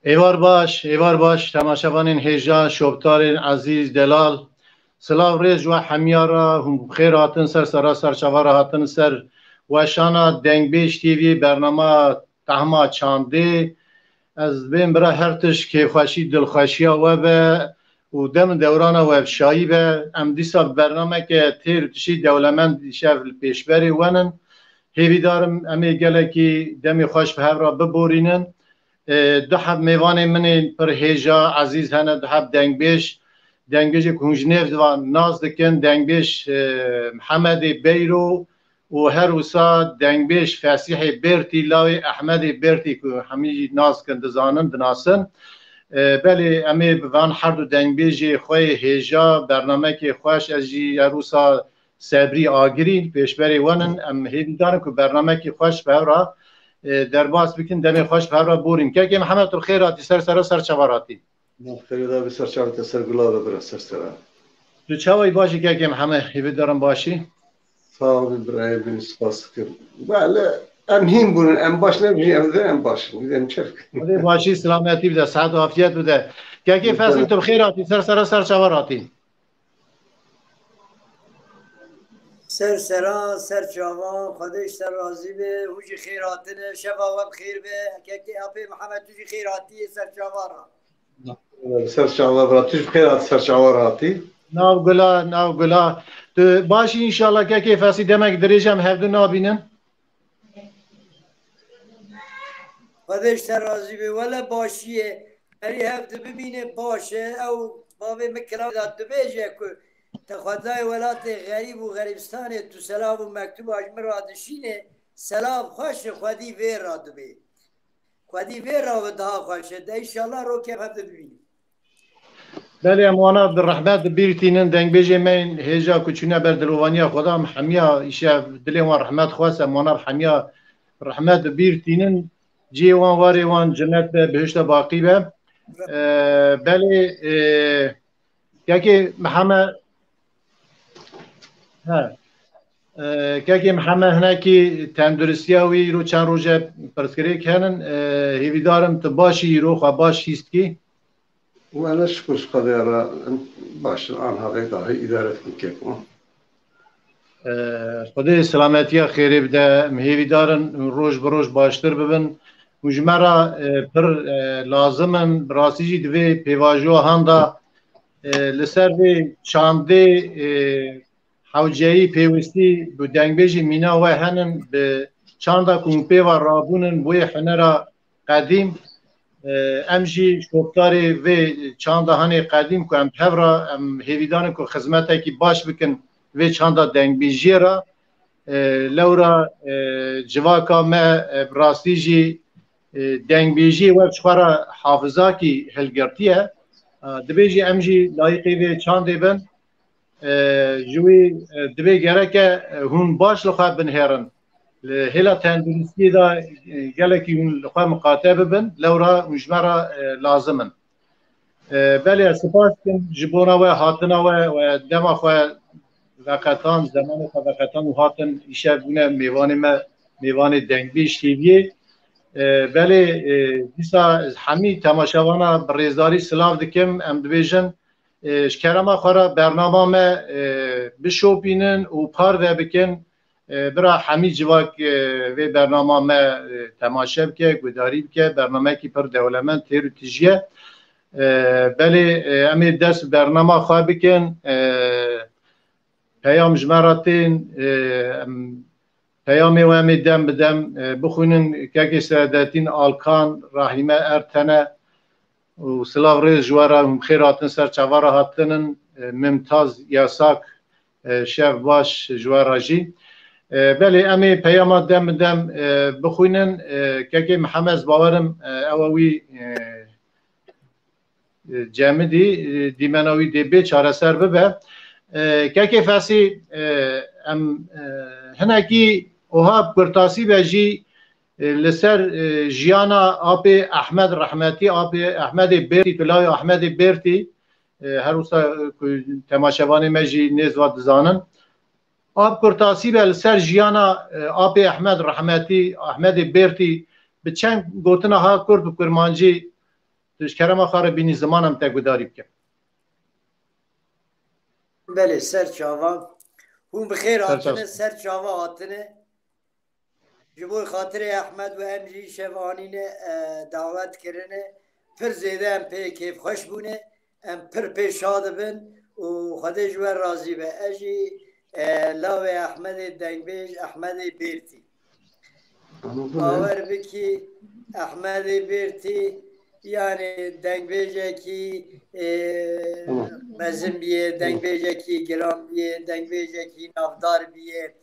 ایوار باش تماشاوانین هیجا شوبتارین عزیز دلال سلاو ریز و حمیارا هم خیر هاتن سر سراسر چوارا هاتن سر و شانا دنگ بیش تیوی برنامه تهما چانده از بین برای هر تش که خوشی دلخوشی و به و دم دوران و شایی به ام دیسا برنامه که تیر تشی دولمند شب پیشبری ونن هیوی دارم امی گله که دمی خوش به را ببورینن دو حب میوان من پر هیجا عزیز هنه دو حب دنگبیش کنجنیف و ناز دکن دنگبیش محمد بیرو و هر وسا دنگبیش فسیح برتی لاوی احمد برتی که همی ناز کن دزانن دناسن بله امی بوان هر دو دنگبیش خوی هیجا برنامه که خوش از جی روسا صبری آگری پیشبری ونن ام هیدی دارم که برنامه که خوش به را در باز بکن دمی خوش به را بوریم که محمد تو خیراتی سر چواراتی خیلی بسر چواراتی سر گلاب برا سر تو چوای باشی که محمد هیوی دارم باشی صاحب برای بین سپاس کرد بله ام هیم بودن ام باش نمیشه ام باش ام چرک باشی سلامتی بده صحت و عافیت بده که فصل تو خیراتی سر چواراتی سر چاوان خودش سر راضی به هوش خیراتنه شبا و بخیر به که اپی محمد توی خیراتی سر چاوارا سر چاوارا توی خیرات سر چاوراتی ناو گلا تو باشی انشالله که فصل دمک دریجم هفته نابینن خودش سر راضی به ولی باشیه هری هفته ببینه باشه او بابی مکرام داد بیجه که تخوضای ولات غریب و غریبستان تو سلام و مکتوب آجمه رادشینه سلام خوش خودی ویر راد بی خودی ویر را و daha خوشه ده انشالله رو که هفته ببینیم بله اموانا بالرحمت بیرتینن دنگ بیجه من هیجا کچونه بر دلوانیا خدا حمیا ایشه دلی وان رحمت خواست اموانا حمیا رحمت بیرتینن جی وان واری وان جنت بهشت باقی به بله که محمد که محمد هنه که تندرستی وی رو چند روزه پرسکری کنن هیوی دارم تو باشی رو خواه باش هیست کی و انا شکرش خدا باش آنها غیداهی ادارت میکنم خدای سلامتی خیری بده هیوی دارن روز بروز باشتر ببن مجمرا پر لازمن براسیجی دوی پیواجو هنده لسر وی چانده حوجهی پیوستی بو دنگبیجی مینا و هنن به چانده کنپی و رابونن بوی حنرا قدیم امجی شوکتاری و چانده هنی قدیم که ام پورا ام هیویدان که خدمته که باش بکن و چانده دنگبیجی را لورا جواکا ما براستیجی دنگبیجی و چخورا حافظا کی هلگرتیه دبیجی امجی لایقی و چانده بن جوی دبی گره که هون باش لخواه بنهرن هلا تندرستی دا گلکی هون لخواه مقاطع ببن لورا مجمرا لازمن بله سپاس کن جبونا و هاتنا و دما خواه وقتان زمان خواه وقتان و هاتن ایشه بونه میوان دنگبیش تیویه بله دیسا همی تماشاوانا بریزداری سلاو دکم ام دویژن شکرما خورا برنامه ما بشوپینن و پار و بکن برا همی جواک و برنامه ما تماشا بکه گداری بکه برنامه کی پر دولمن تیرو تیجیه بله امی دست برنامه خواه بکن پیام جمراتین پیامی و امی دم بدم بخونن که سعادتین آلکان راهیمه ارتنه و سلاو ریز جوارا خیراتن سر چوارا هاتنن ممتاز یاساک شف باش جوارا جی بله امی پیامات دم بخونن که محمد باورم اووی جمدی دیمناوی دی بی چاره سر ببه که فسی هنکی اوها برتاسی بجی لسر جیانا آب احمد رحمتی آب احمد برتی پلای احمد برتی هر روزا تماشاوان مجی نزواد زانن آب کرتاسی به لسر جیانا آب احمد رحمتی احمد برتی به چند گوتنا ها کرد کرمانجی تشکرم آخر بینی زمانم تگوداری بکن. بله سر چاوا هم بخیر آتنه سر چاوا آتنه جبور خاطر احمد و امجی شوانین دعوت کرنه پر زیده ام پی کیف خوش بونه ام پر پیشاد بن و خودش و راضی به اجی لاو احمد دنگبیج احمد بیرتی باور بکی احمد بیرتی yani dengbece ki mezim biye, dengbece ki giram biye, dengbece ki navdar biye.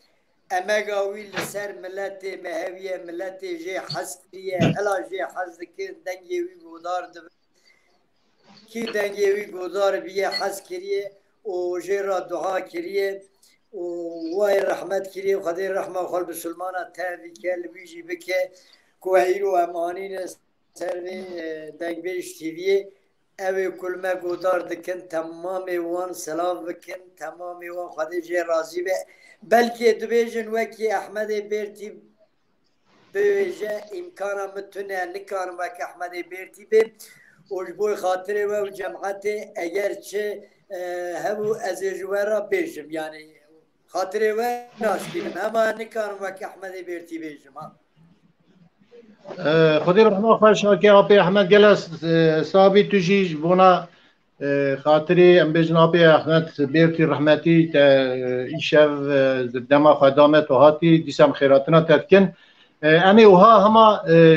Emega wil ser milleti meheviye milleti je haskiye, hela je hazdikin dengevi godardı. Ki dengevi godar biye haskiriye, o jera dua kiriye, o vay rahmet kiriye, Kadir rahme khal Müslümana tabi kel biji bike, kuhiru emanine سروی دنگبیش تیویه اوی کلمه گودار دکن تمامی وان سلام بکن تمامی وان خودجه راضی به بلکه دویجن وکی احمد بیرتی بیجه امکانا متونه نکانم وکی احمد بیرتی به وجبوی خاطره و جمعت اگر چه هبو از جوارا بیجم یعنی خاطره و ناش بینم اما نکانم وکی احمد بیرتی بیجم خدای رحمه خوش که آبی احمد گلس صابی توجیج بونا خاطری ام بجن آبی احمد بیرتی رحمتی تا ایشف دما خدامت و هاتی دیسم خیراتنا تدکن امی اوها هما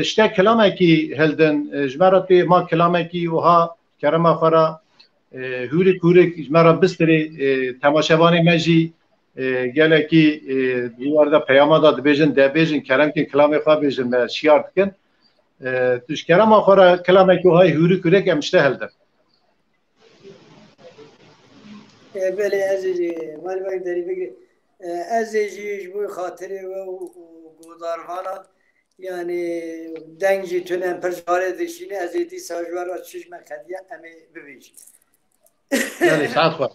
شته کلامه کی هلدن جمراتی ما کلامه کی اوها کرم آخرا هوری کوری جمرا بستری تماشاوانی مجی گله کی دیواردا پیام داد بیجن کرم کی کلام خواه بیجن به شیار کن توش کرم آخرا کلامه کی اوهای هوری کوری که مشته هلدن بله عزیزی مال باید داری بگی عزیزیش بوی خاطره و گودارهانا yani dengi tünen perşare dişini azeti sajvar ve çişme kadiye emi bibij. Yani saat var.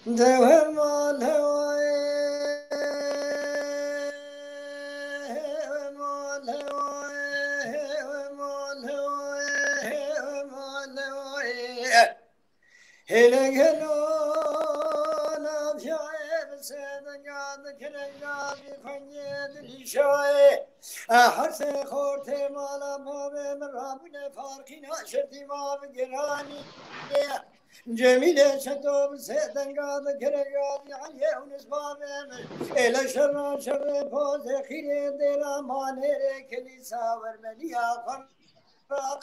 Devam hele gelona şair sedengad kelegad fanyed lişay harse khorte mala mave merabne farqina şerti mav gerani Cemile şetom sedengad kelegad yani unis mavem ele şerra şerre poze khire dera manere kelisa vermeliya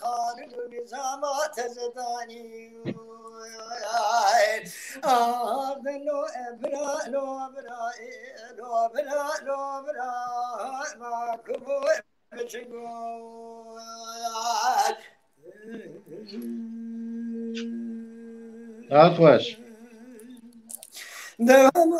قانون نظامات زدانی لو ابرا لو ابرا لو ابرا لو ابرا ما كبو بچگو Atwaş. Devam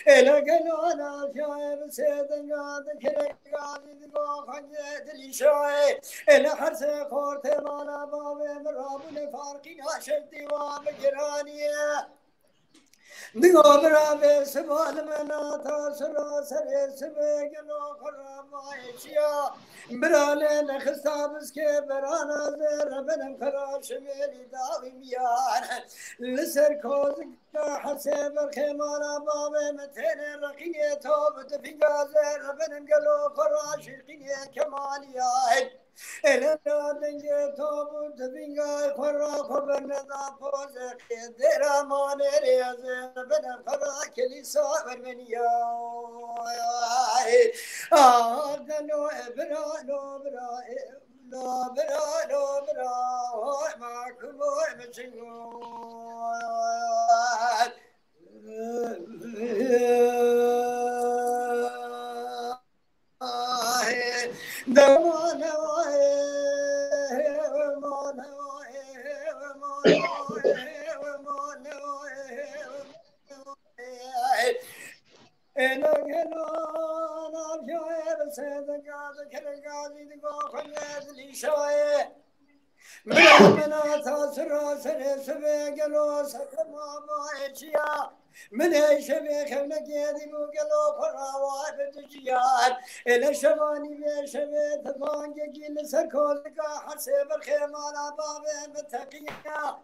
ele gelona şair sedengad kelegad digo khanyed lişay ele harse khorte mala bave merabune farqin aşerti va geraniye digo berabe sebal mena tasra sere sebe gelo kharamayşya برانه نخستابس که برانه زر بنم خراش میلی داویم یار لسر کوز حسه برخمانا بابه متنه رقیه توب دفنگا زر بنم گلو خراش قیه کمالیای النا دنگه توب دفنگا خرا خبر ندا پوزه درا مانه ریازه بنم خرا کلیسا برمنیای آدنو ابرا لو برا لو برا لو برا ما كبو مچنگو دوانا منا تاسرا سبه گلو سکما باچیا من شبه خلنا گیدی مو گلو خراوای بدجیار ال شوانی به شبه تبانگ گیل سرکول کا حسب خیمانا بابه متقیا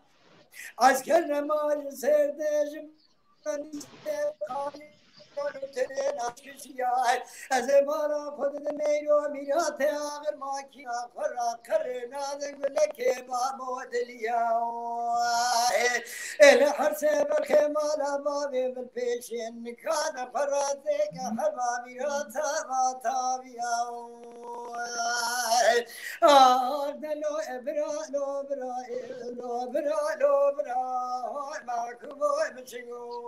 از کرمای سردج من خالی از مارا خود میرو میرات آخر ماکی آخر کرنا دنگل با مودلیا ال هر سبر خمالا بابی بالپیشین کان فراده که هوا میرات ما تابیا دلو ابرا لو برا لو برا لو برا ما کوی بچگو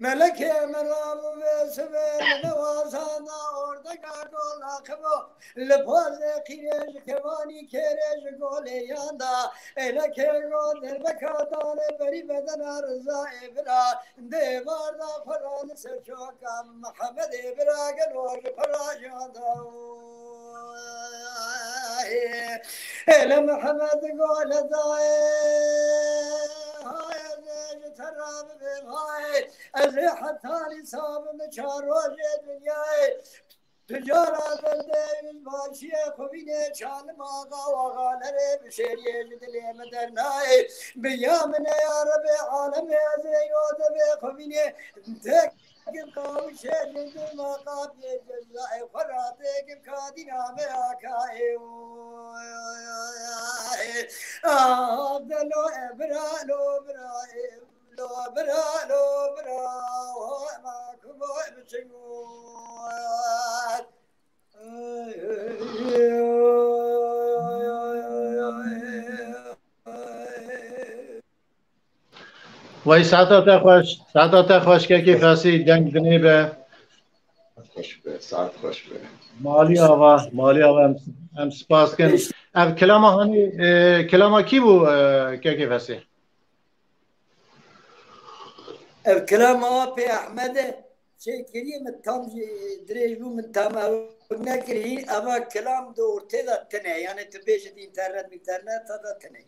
ملک مرام و سبل نوازانا orada gagol akbo lepoz kirej kevani kerej gol yanda ele kego derbekadan beri beden arza ebra devarda falan serçokam Muhammed ebra gelor parajanda ele Muhammed gol dae تراب بهاي الريحة تالي صاب مشاروج دنياي تجارة الدين ماشية خبينة شان ماغا وغالري بشيري جدلي مدرناي بيامنا يا رب عالم يا زيود بخبينة تكن قوي شيري ما قابل جزائي فراتك كادينا مراكاي عبدالله إبرالو برايم لو برا ما كبوي بچنوات وای ساعت خوش که فاسی دنگ دنیبه خوش به ساعت خوش به مالی آوا هم سپاس کن اب کلاما کی بو که فاسی الكلام أبي أحمد شيء كريم التام دريجو من تام نكري أما كلام دور تدا تنه يعني تبيش الإنترنت هذا تنه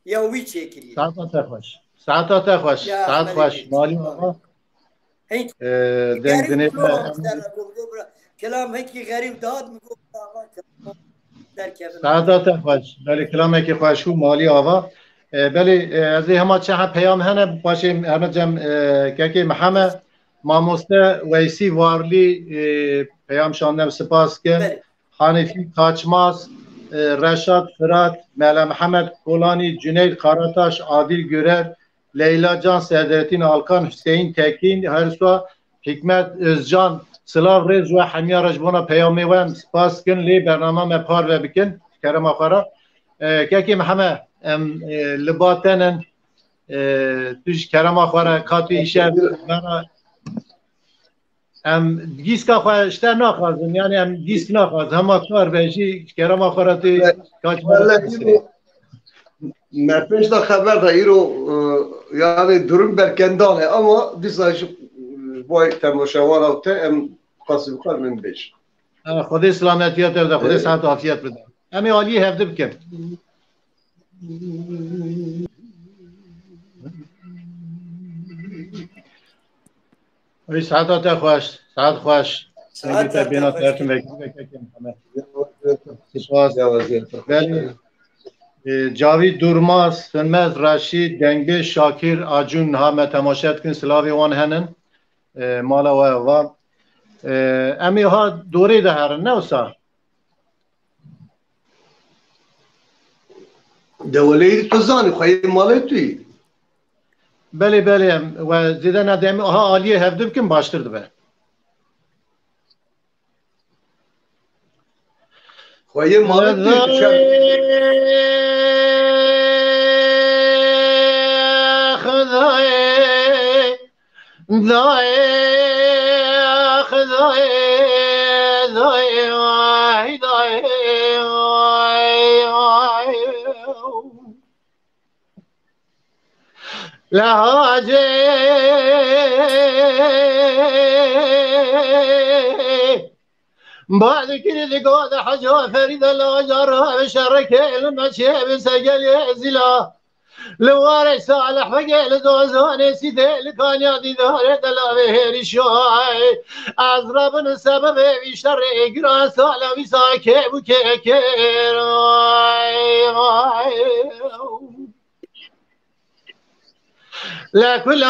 يا وي شيء كريم ساعت خوش مالی آقا دنگ دنیب كلام هيك غريب داد مقول ساعت خوش بله کلام هيك خوش هو مالی آقا بله از همه چه پیام هنه باشیم همه جم که محمد ماموسته ویسی وارلی پیام شاندم سپاس کن حنیفی کاچماز رشاد فرات ملا محمد کولانی جنید قاراتاش عادل گورر لیلا جان سعدالدین آلکان حسین تکین هرسوا حکمت ازجان سلاو ریز و حمیا رجبونا پیامی وام سپاس کن لی برنامه مپار و بکن کرم آخرا که محمد لباتنن توش کرم آخواره کاتو ایشه گیسک آخواه اشتر نخوازم یعنی گیسک نخواز همه کار بهشی کرم آخواره توی مرپنج دا خبر دا ایرو یعنی درون برکندانه اما دیسایش بای تماشاوار آوته ام قاسم کار من بیش خودی سلامتیات بده خودی صحت و عافیت بده امی عالی هفته بکن وی ساعت خوش ساعت بینات درتون بله جاوید دورماز سنمز رشید دنگبه شاکر آجون همه تماشات کن سلاوی وان هنن مالا و امی ها دوره ده هرن نه وسا دوله تو زانی خواهی مالی توی بله و زیده ندمی ها عالیه هفته بکن باشتر دبه خواهی مالک دیشن خدای دای خدای دای وای دای وای وای لهاجه بعد كده قاد حجا فريد الله جرى بشرك المشي بسجل يزلا لواري صالح فقيل دوزاني سيدي لكان يدي دار دلا بهري شاي أزرب السبب في شر إقرا صالح وساكي بكيكير لا كل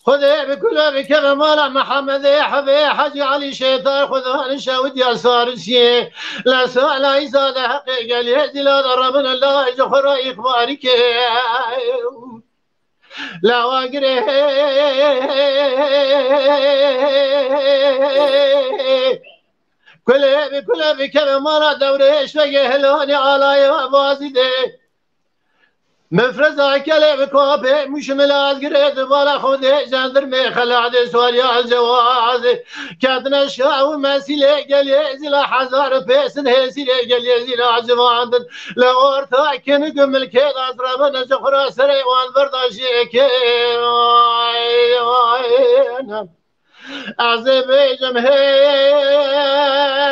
خذي بكل بكذا مالا محمد حبي حجي علي شيطان خذها نشاود يا صارشي لا سؤال عيسى ده حقيقة ليزي لا ضربنا الله جخرا إخبارك لا واقري كل بكذا مالا دوري شوية هلوني على يا بازي مفرزا كلام كوبي مش ملاذ قريت بالا خذي جندرمي خلعدي سوريا الجواز كاتنا شاو مسيلي قال زلا حزار بيسن هيسيلي قال زلا جواندن لورتا كن قمل كيد ازربنا جخرا سري وان برداشيك عزبيجم هي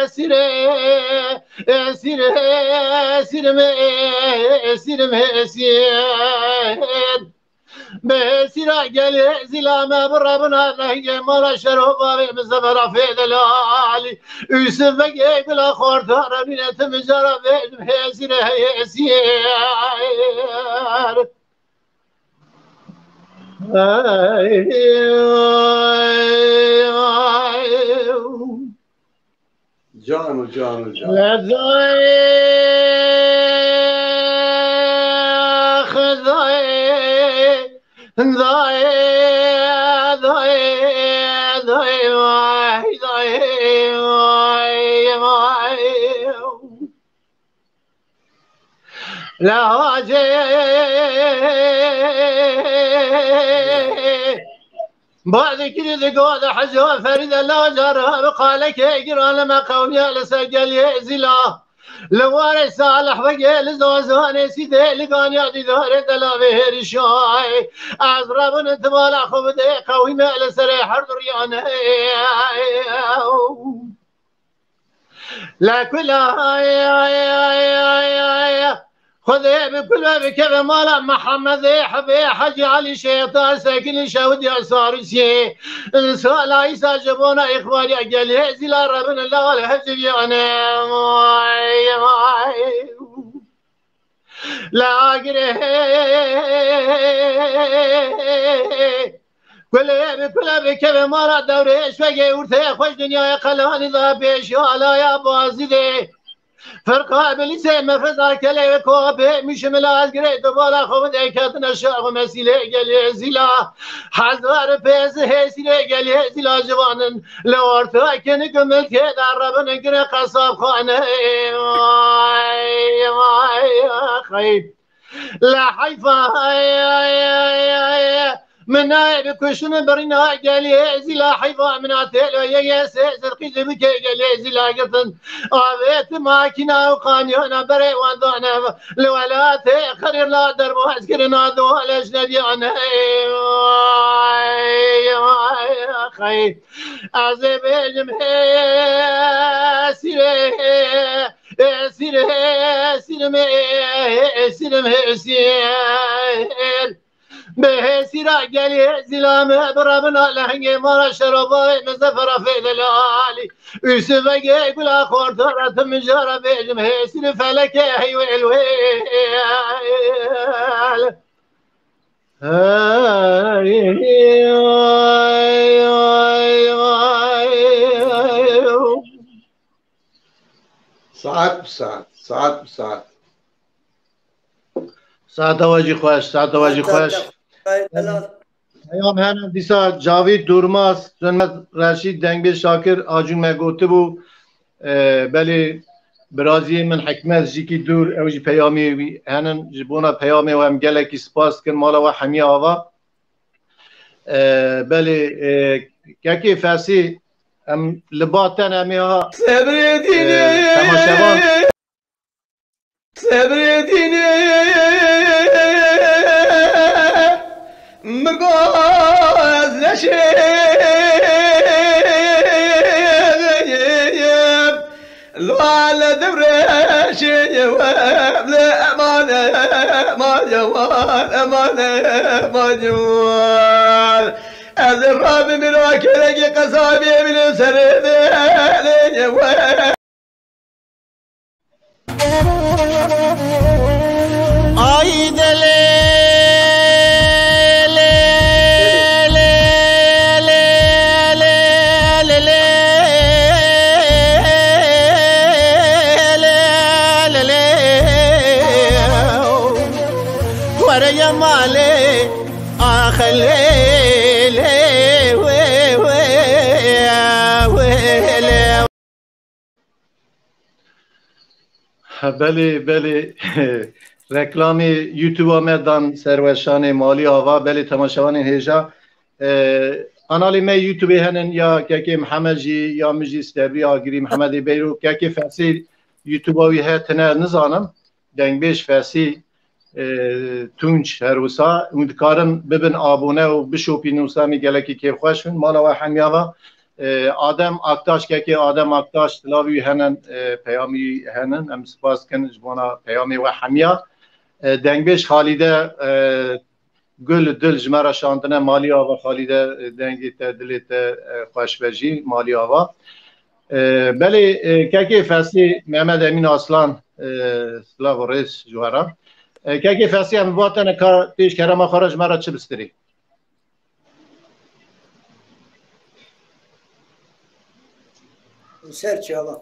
سيري سيري سيري سيري بسيرا قال زلامة بربنا نهي مرا شروبا بمزفرة في دلالي يوسف بقى بلا خورتار بنا تمجرى بيجم هي سيري سيري جانو جانو جانو لا بعد كده قاد حجا فريد الله جرى بقالك اقرا لما قولي لسجل يزلا لواري صالح بقى لزوزاني سيدي لقان يعدي دار دلا بهر شاي ازربن تبالا خبدي قوي ما لسري حرد ريان لا كل خذي بكل بكذا مالا محمد حبي حجي علي شيطان ساكن شاود يا صارسي سؤال عيسى جبونا إخواني أجل هزي لا ربنا الله الهزي أنا لا أقري كل بكذا مالا دوري شوقي ورثي خوش دنيا قلاني ضابيش ولا يا بازدي فرقا بليسي مفزا كلي كوبي مش ملاز قريت بالا خود اكاتنا شاغ مسيلي قال زلا حزار بيز هيسيلي قال زلا جوانن لو ارتوا كن قمت كدا ربنا قري قصاب خانه خيب لا حيفا من بكشن برنا قال زلا حيفا من اتلو يا سرقي زبك قال زلا قطن ابيت ماكينه وقانيونا بري وندانا لولات خرير لا درب واسكرنا دول اجنبي انا خي عزب جمهي سيره سيره سيره سيره بهسيرا قالي زلامه بربنا لهنجي مرا شرباي مزفرة في دلالي يوسف قاي بلا خورتارة من جارة بيجم هيسير فلك هي والويل ساعت بساعت ساعت بساعت ساعت واجی خوش ساعت واجی خوش ایام دیسا جاوید دورماس جنمت رشید دنگبیر شاکر آجون مگوته بو بله برازی من حکمت جیکی دور اوجی پیامی هنن جبونا پیامی و هم گلکی سپاس کن مالا و حمی آوا بله که فارسی ام لباتن امی ها تماشاوان sabredine مقازلشیم لو على دبره جواب لا أمانة ما جوال أمانة ما جوال الراب من وكلك قصابي من سرد جوال عيد ورا مالي بله بله رکلامی یوتیوب آمدن سروشان مالی آوا بله تماشاوان هیجا آنالی می یوتیوبی هنن یا که محمد جی یا مجی استبری آگری محمد بیرو که فارسی یوتیوبی هتنه نزانم دنگ بیش فارسی تونج هر وسا امیدکارم ببین آبونه و بشوپی نوسامی گلکی که خوشن مالا و حمیاوا آدم اکتاش که آدم اکتاش تلاوی هنن پیامی هنن ام سپاس کن جبونا پیامی و حمیا دنگ بیش خالیده گل دل جمرا شاندنه مالی آوا خالیده دنگی تا دلیت خوش بجی مالی آوا بله که فارسی محمد امین اصلان سلاو رئیس جوهران که فارسی هم واتن کار پیش کرم خارج مرا چه بستری سرچ آقا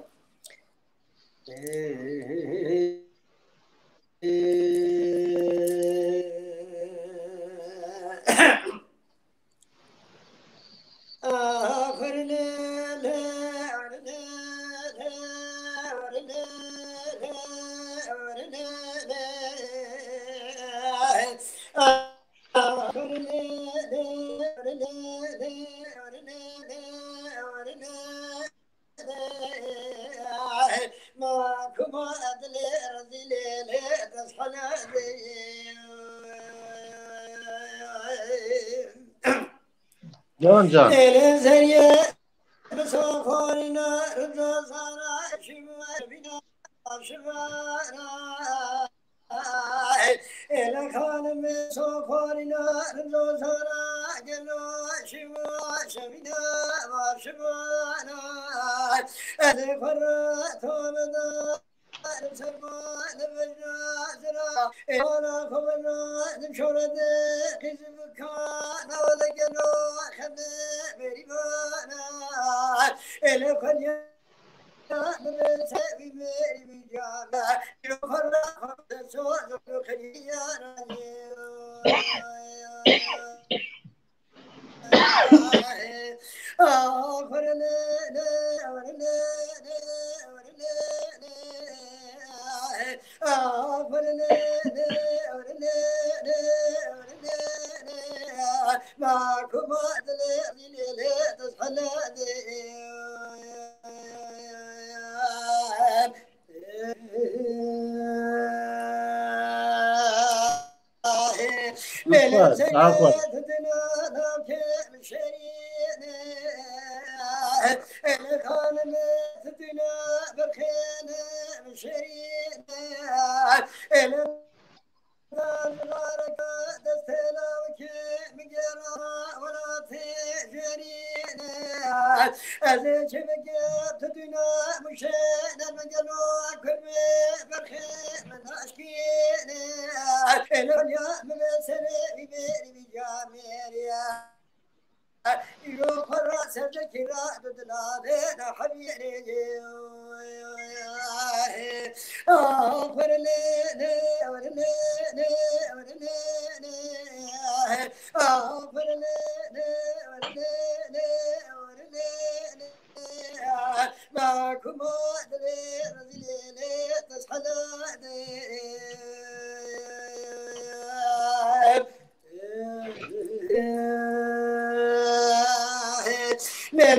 جان جان Come on.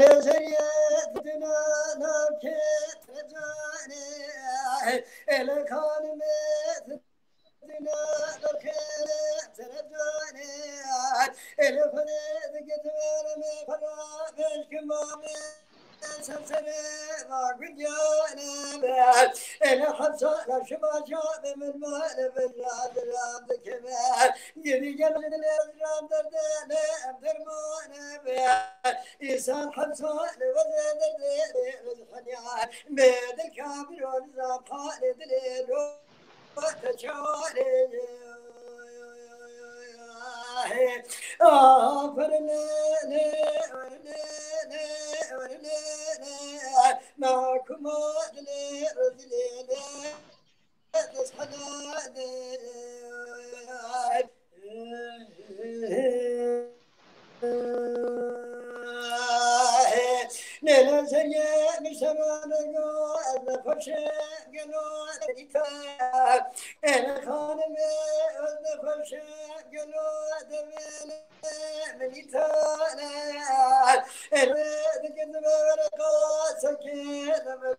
لزريت دنا كت رجاني إلى كان مت دنا كت رجاني إلى فرد قدر ما فرد كمان سلسلة وقديانا بعد أنا حبسة لشبا جاب من مال بالراد الراد كمان يدي جلد الرام دردنا درمانا بعد إنسان حبسة لوزد الحنيان ميد الكامل والزام خالد ليلو وتشاري معكم أدلي رزلي تصحداني نلا زريا مشرانو أنا فرشة قالوا أديتا أنا خانم أنا فرشة قالوا أدمين منيتا أنا ذكرت برقات سكين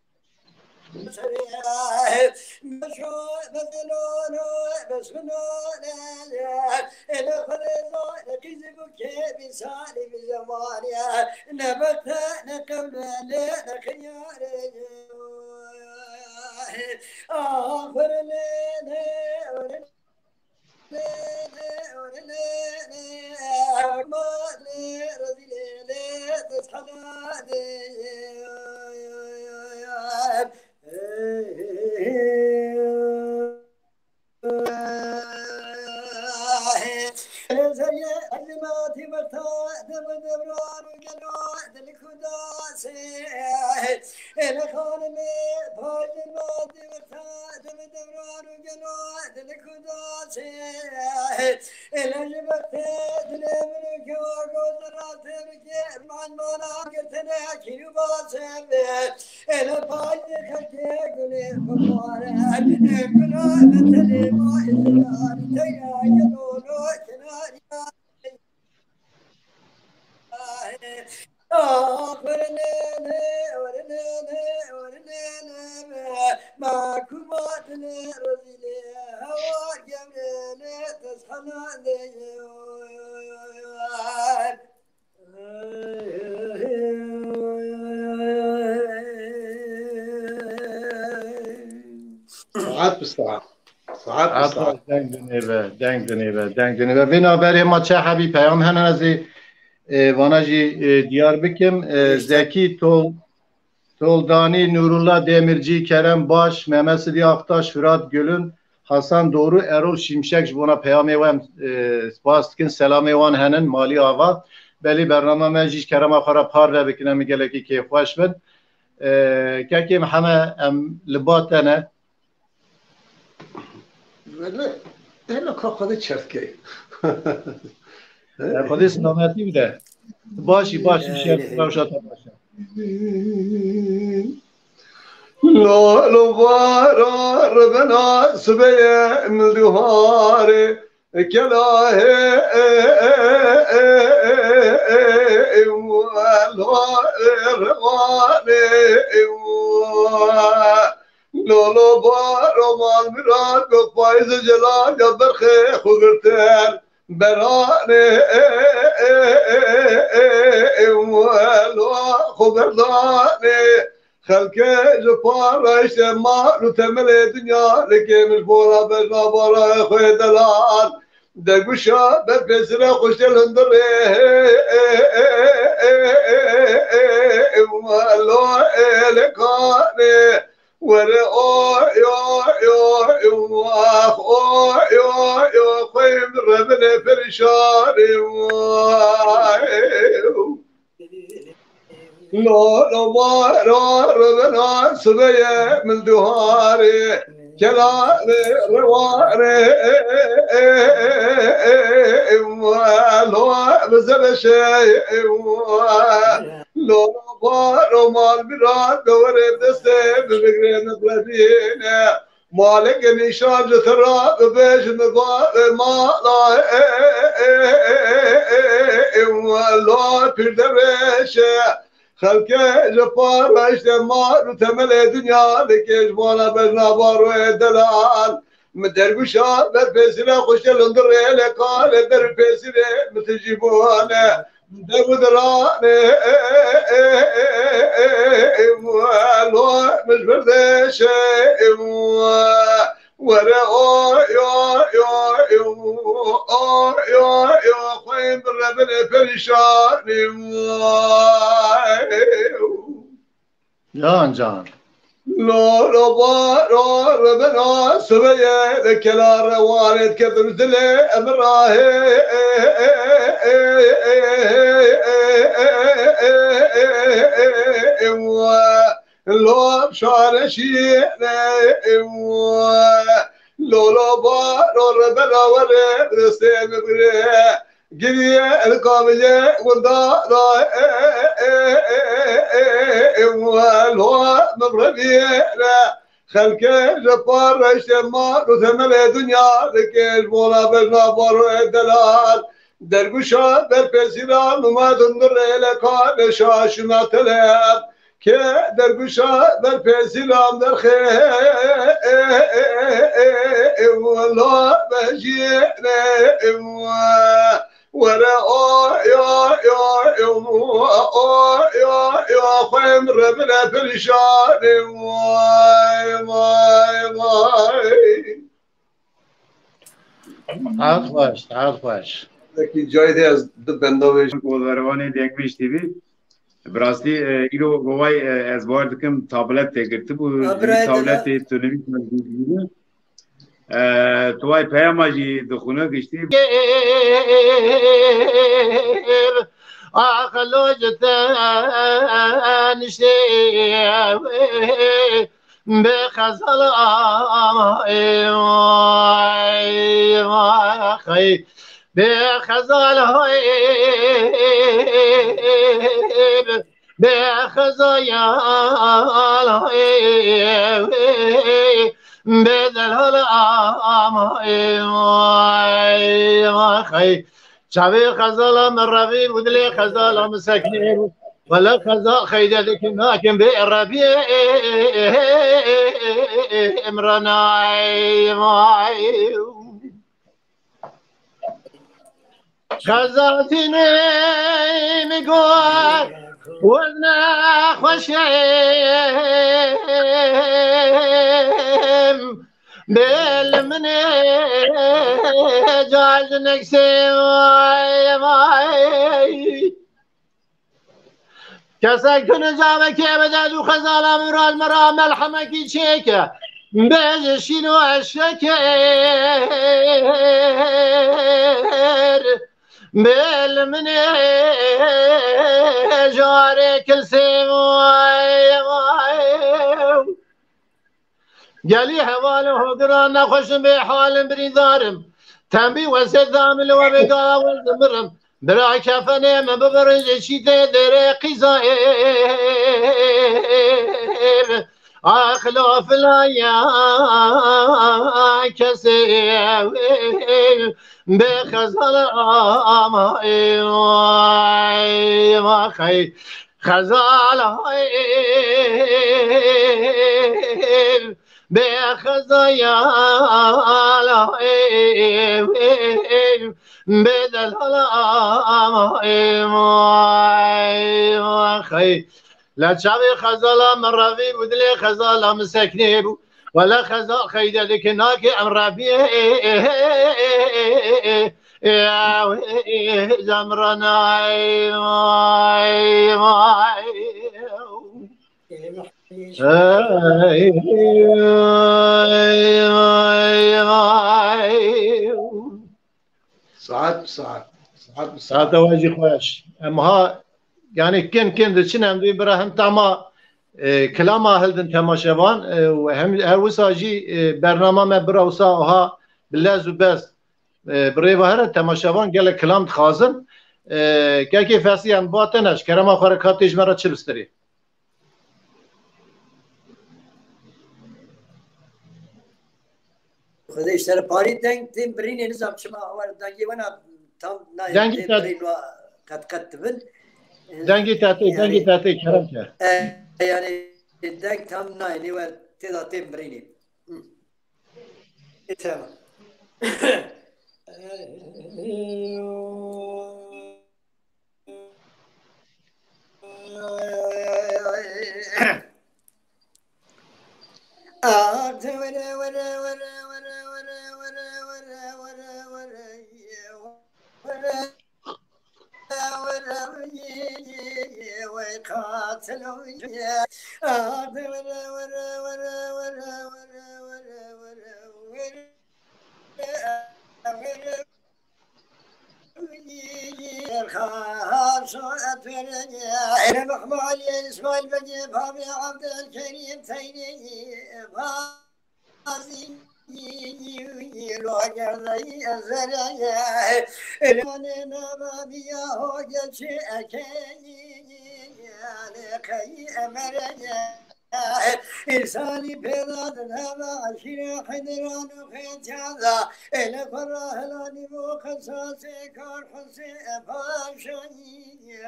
مشو مثلونه بسنونه إلى خليزون كذبك بسالي بزمانيا نبتنا قبل لنا خياري آخر لنا أنا خانمي فاج الماضي وفات بدوران وجنوات الكداسي أنا جبت دلمنك وقدرات بكير من مناقتنا كيباسي أنا فاج خلتي قولي فقارا كنا مثلي ما إزدار تيا يدولو كناري ساعات بالساعة ساعات بالساعة دنگ دنیبه وینا بری ما چه حبی پیام هنن از وانا جی دیار بکم زکی Toldani, Nurullah Demirci, Kerem Baş, Mehmet Sidi Aktaş, Fırat Gülün, Hasan Doğru, Erol Şimşek buna peyam evan spaskin selam evan henin mali ava beli bername meclis Kerem Akara par ve bekine geleki ki hoş bin keki Muhammed libatene هلا كاخذ شركة خودی سلامتی بده باشی شیخ روشات باشه لا لو بارا ربنا سبيا من الدهاري كلاه لولو بارو مال مراد بفايز جلال جبر خيخ وقرتال براني ولو خبرداني خلقي جفار اجتماع وتملي دنيا لكي مش بورا بجنا بورا خوي دلال دقو شابت بسرا خوش الهندري ولو الكاني وري او خيم ربنا فرشاني لو ما ربنا سبيا من دهاري كلامي رواري لو بزل شيء لو بارو مال مراد دوري دستي بفكرين بلدينا مالك نشان جثرا بيش نضاء مالا والله بردريشة خلقه جفار اجتماع وتمل دنيا لكيش وانا بجنابار ودلال مدربشا بربسنا خوش لندر لقال بربسنا متجيبوانا دبدراني والو مش بردش ورا يا خوين بالربن فرشاني جان لا ربنا سبيا لك لا روارد كذب دلي امراه لو بشار شيء لولا بارو ربنا ولا رسم بريه قريه القابله والدار والهواء مبربيه خلقه جبار اجتماع وثمل دنيا لكيش مولا بجنابار الدلال درگوشا بر پسیران وما دندر لکان شاش نتلب که درگوشا بر پسیران در خیلی والله بجیره ورا يا خيم ربنا برشان تعال خوش لكن جاي دي از بندوش قولوانی دنگویش تیوی براستی ایرو گوای از باردکم تابلت تگرتی بو تابلت تونوی کنید توای پیاماجی دخونه گشتی آخلو جتن شیو به خزال خی به خزال به خزایال بدل هلا خي شعبي خزالة من ربيب ودلي خزالة مسكين ولا خزال خيدة لك ماكن بالربيع امرناي معي خزاتيني مقوار وانا خشيم بالمني جاج نكسي ماي كسك نجابك بدل وخزالة مرال مرا ملحمك شيكة بيج شنو الشكر بالمني جاري كل سيماي قالي حواله قران نخش بحال بريدارم تنبي وزد ذامل وبقا والزمرم برا كفني من ببرج شي تدري قزاير اخلاف لايا كسير بخزال ما خي خزال بخزايا بدل ما خي لا تشابي خزالة من ربي ودلي خزالة مسكني ولا خزال خيدة لك ناكي أم ربي زمرنا ساعات واجي خوش امها يعني كن دشنا ام براهم تما كلاما هلدن تماشوان وهم هر وساجي برنامه ما براوساها بالله بس بريفه هر تماشوان قال كلام خازن كاكي فاسيان باطنش كرما خركاتش مرا تشبستري خدایش سر پاری دنگ برین نظام شما اول دنگی ونا تام دنگی برین و قد بن دنگی تاتی کرم کرد يعني دنگ تام نايني وتدا تمريني تمام أنا محمد إسماعيل بني بابي عبد الكريم تيني بازي لوجر ذي الزريا المننا بابيا هو جل أكيد لكي أمرنا إنساني بلاد هذا عشير حدران وخيتاذا إلى فراهلاني وخصاصي كار حسي أفاشاني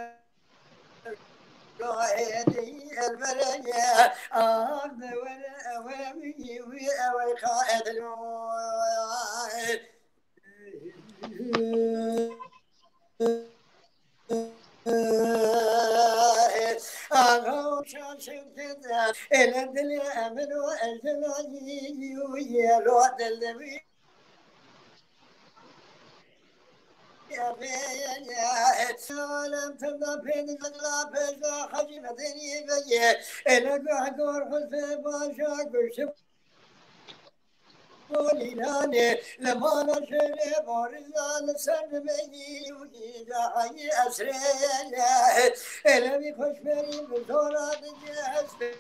قائدي البرية أرض ولا أوامي وأوي قائد إلى الدنيا أمن وأجلاني ويلو دلبي لم تبدا بين الغلا بجا حجم دنيا بيه إلى قهقور حسين باشا قشب وليلاني لما نشر بارزان سلمي ويجا حي أسريا إلى بخش بري بزورات جهز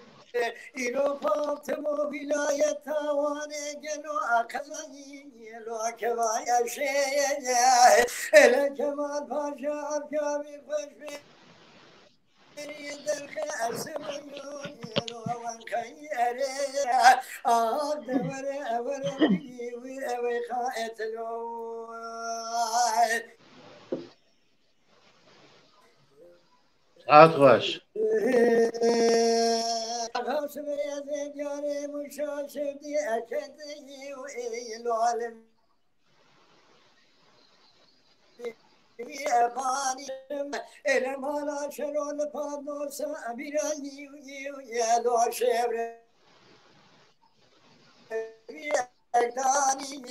إلو فاطمة ولاية تاواني جنو أخذني لو كوايا شيئا إلى جمال باشا أبجابي خش يدرخ أسميون يلو وانكي أريا أدور أور بي وأوي خائتلو عطوش غاصب يا زجاري مشاشب دي أكدي وإيلو علم أباني إلى مالا شرون بانو سابيرا يا لو شبر أكتاني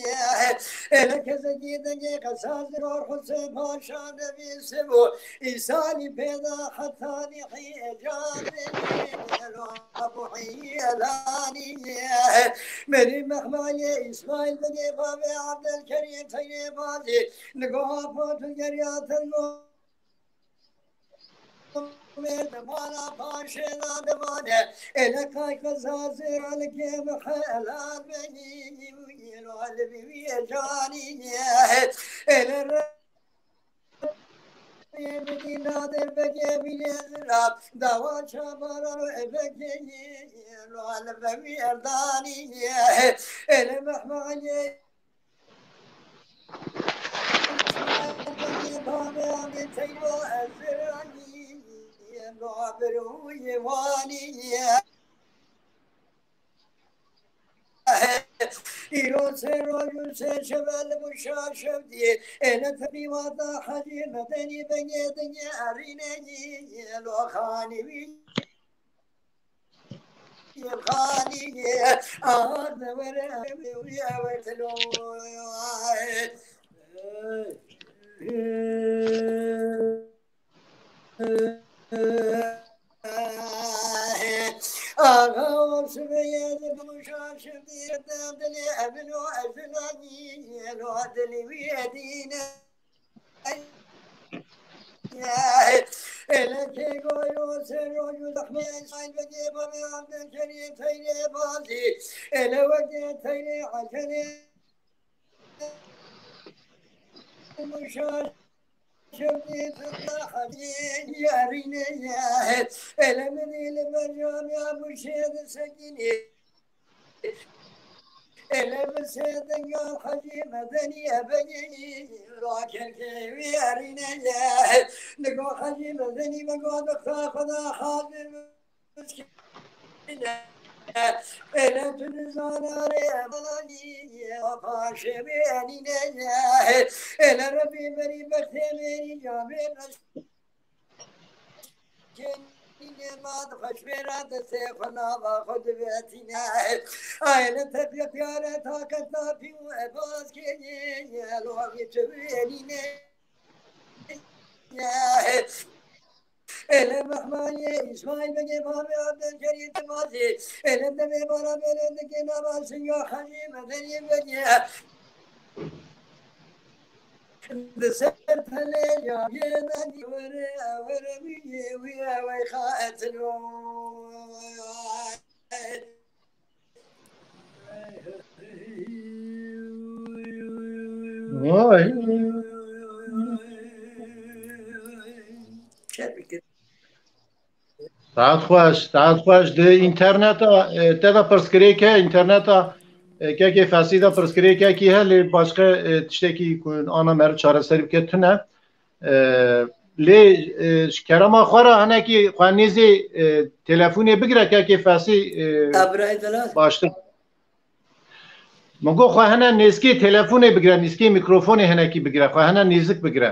إلى كزجيدني قصاص روح حسين باشا نبي سبو إنساني بيضا حتاني حي جاني لو أبو حي لاني مري محمالي إسماعيل بني بابي عبد الكريم تيني بازي نقوها فوت الجريات مالا باشا دمانه إلى كاي قزازر على كيف حالات بني ويلو علبي جاني إلى نادر بجيبي الراب دوا شبار بجيبي لو على بمي أرداني إلى محمد بابي عم تيجو أزراني لو يواني إيرو سيرو سيشبال مشاشب دي أنا تبي واضح حجي مدني بني دنيا أريني لو خاني خاني أرض ولا ويا وتلو أغاوس بيد بمشاشب دي دادلي أبنو أزلاني لو أدلي ويدينا إلك يقولوا سروا يدخمين صين بجيبا من عبد الكريم تيني بازي إلا وجه تيني عشاني مشاشب شبني تطلعني يا ريني يا إلا مني لمريم يا مشيد سكيني إلا بسيدن يا خجي مدني أبني راكن كيوي أرينا جاه نقو خجي مدني مقود خدا خاطر مسكين إلا تنزان علي بلاني وفاش بيني نجاه إلا ربي بري بختميني جابين ما تخش بيرات سيفنا باخد بيتنا عيلة تبيا تاكتنا في وعباس كيني الوغي تبيني إلا محماني إسماعيل بني بابي عبد الكريم تمازي إلا دمي برا بلد كنا باسي حجيم ذني بني دسرت هالليل ينادي ورمي ويا ويخاتلو تعال خوش ده اینترنت تدا پرسکری که اینترنت که فاسیدا پرسکری که کی هلی başka tişteki ana mer çare serip ketine le kerama xara haneki xanizi telefoni bigre ki fasi başta مگو خو هنه نزکی تلفن بگیره نزکی میکروفون هنکی بگیره خو هنه نزک بگیره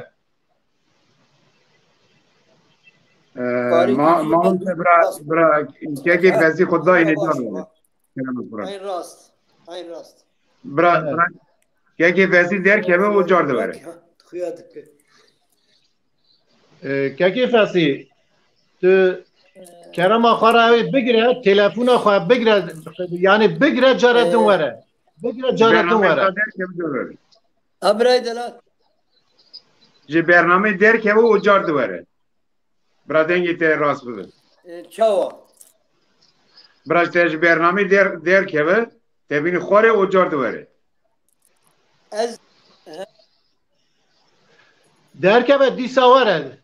ما برا که فسی خدا اینه داره این راست برا که فسی در که به اجاره بره که فسی تو کرم آخر بگیره تلفن آخر بگیره یعنی بگیره جارتون وره بگیره جارتون وره ابرای دلات جی برنامه در که به اجاره بره برا دنگی ته راست بده چاوا براش ته برنامه در که به تبین خوره اجاره بره از در که به دی سواره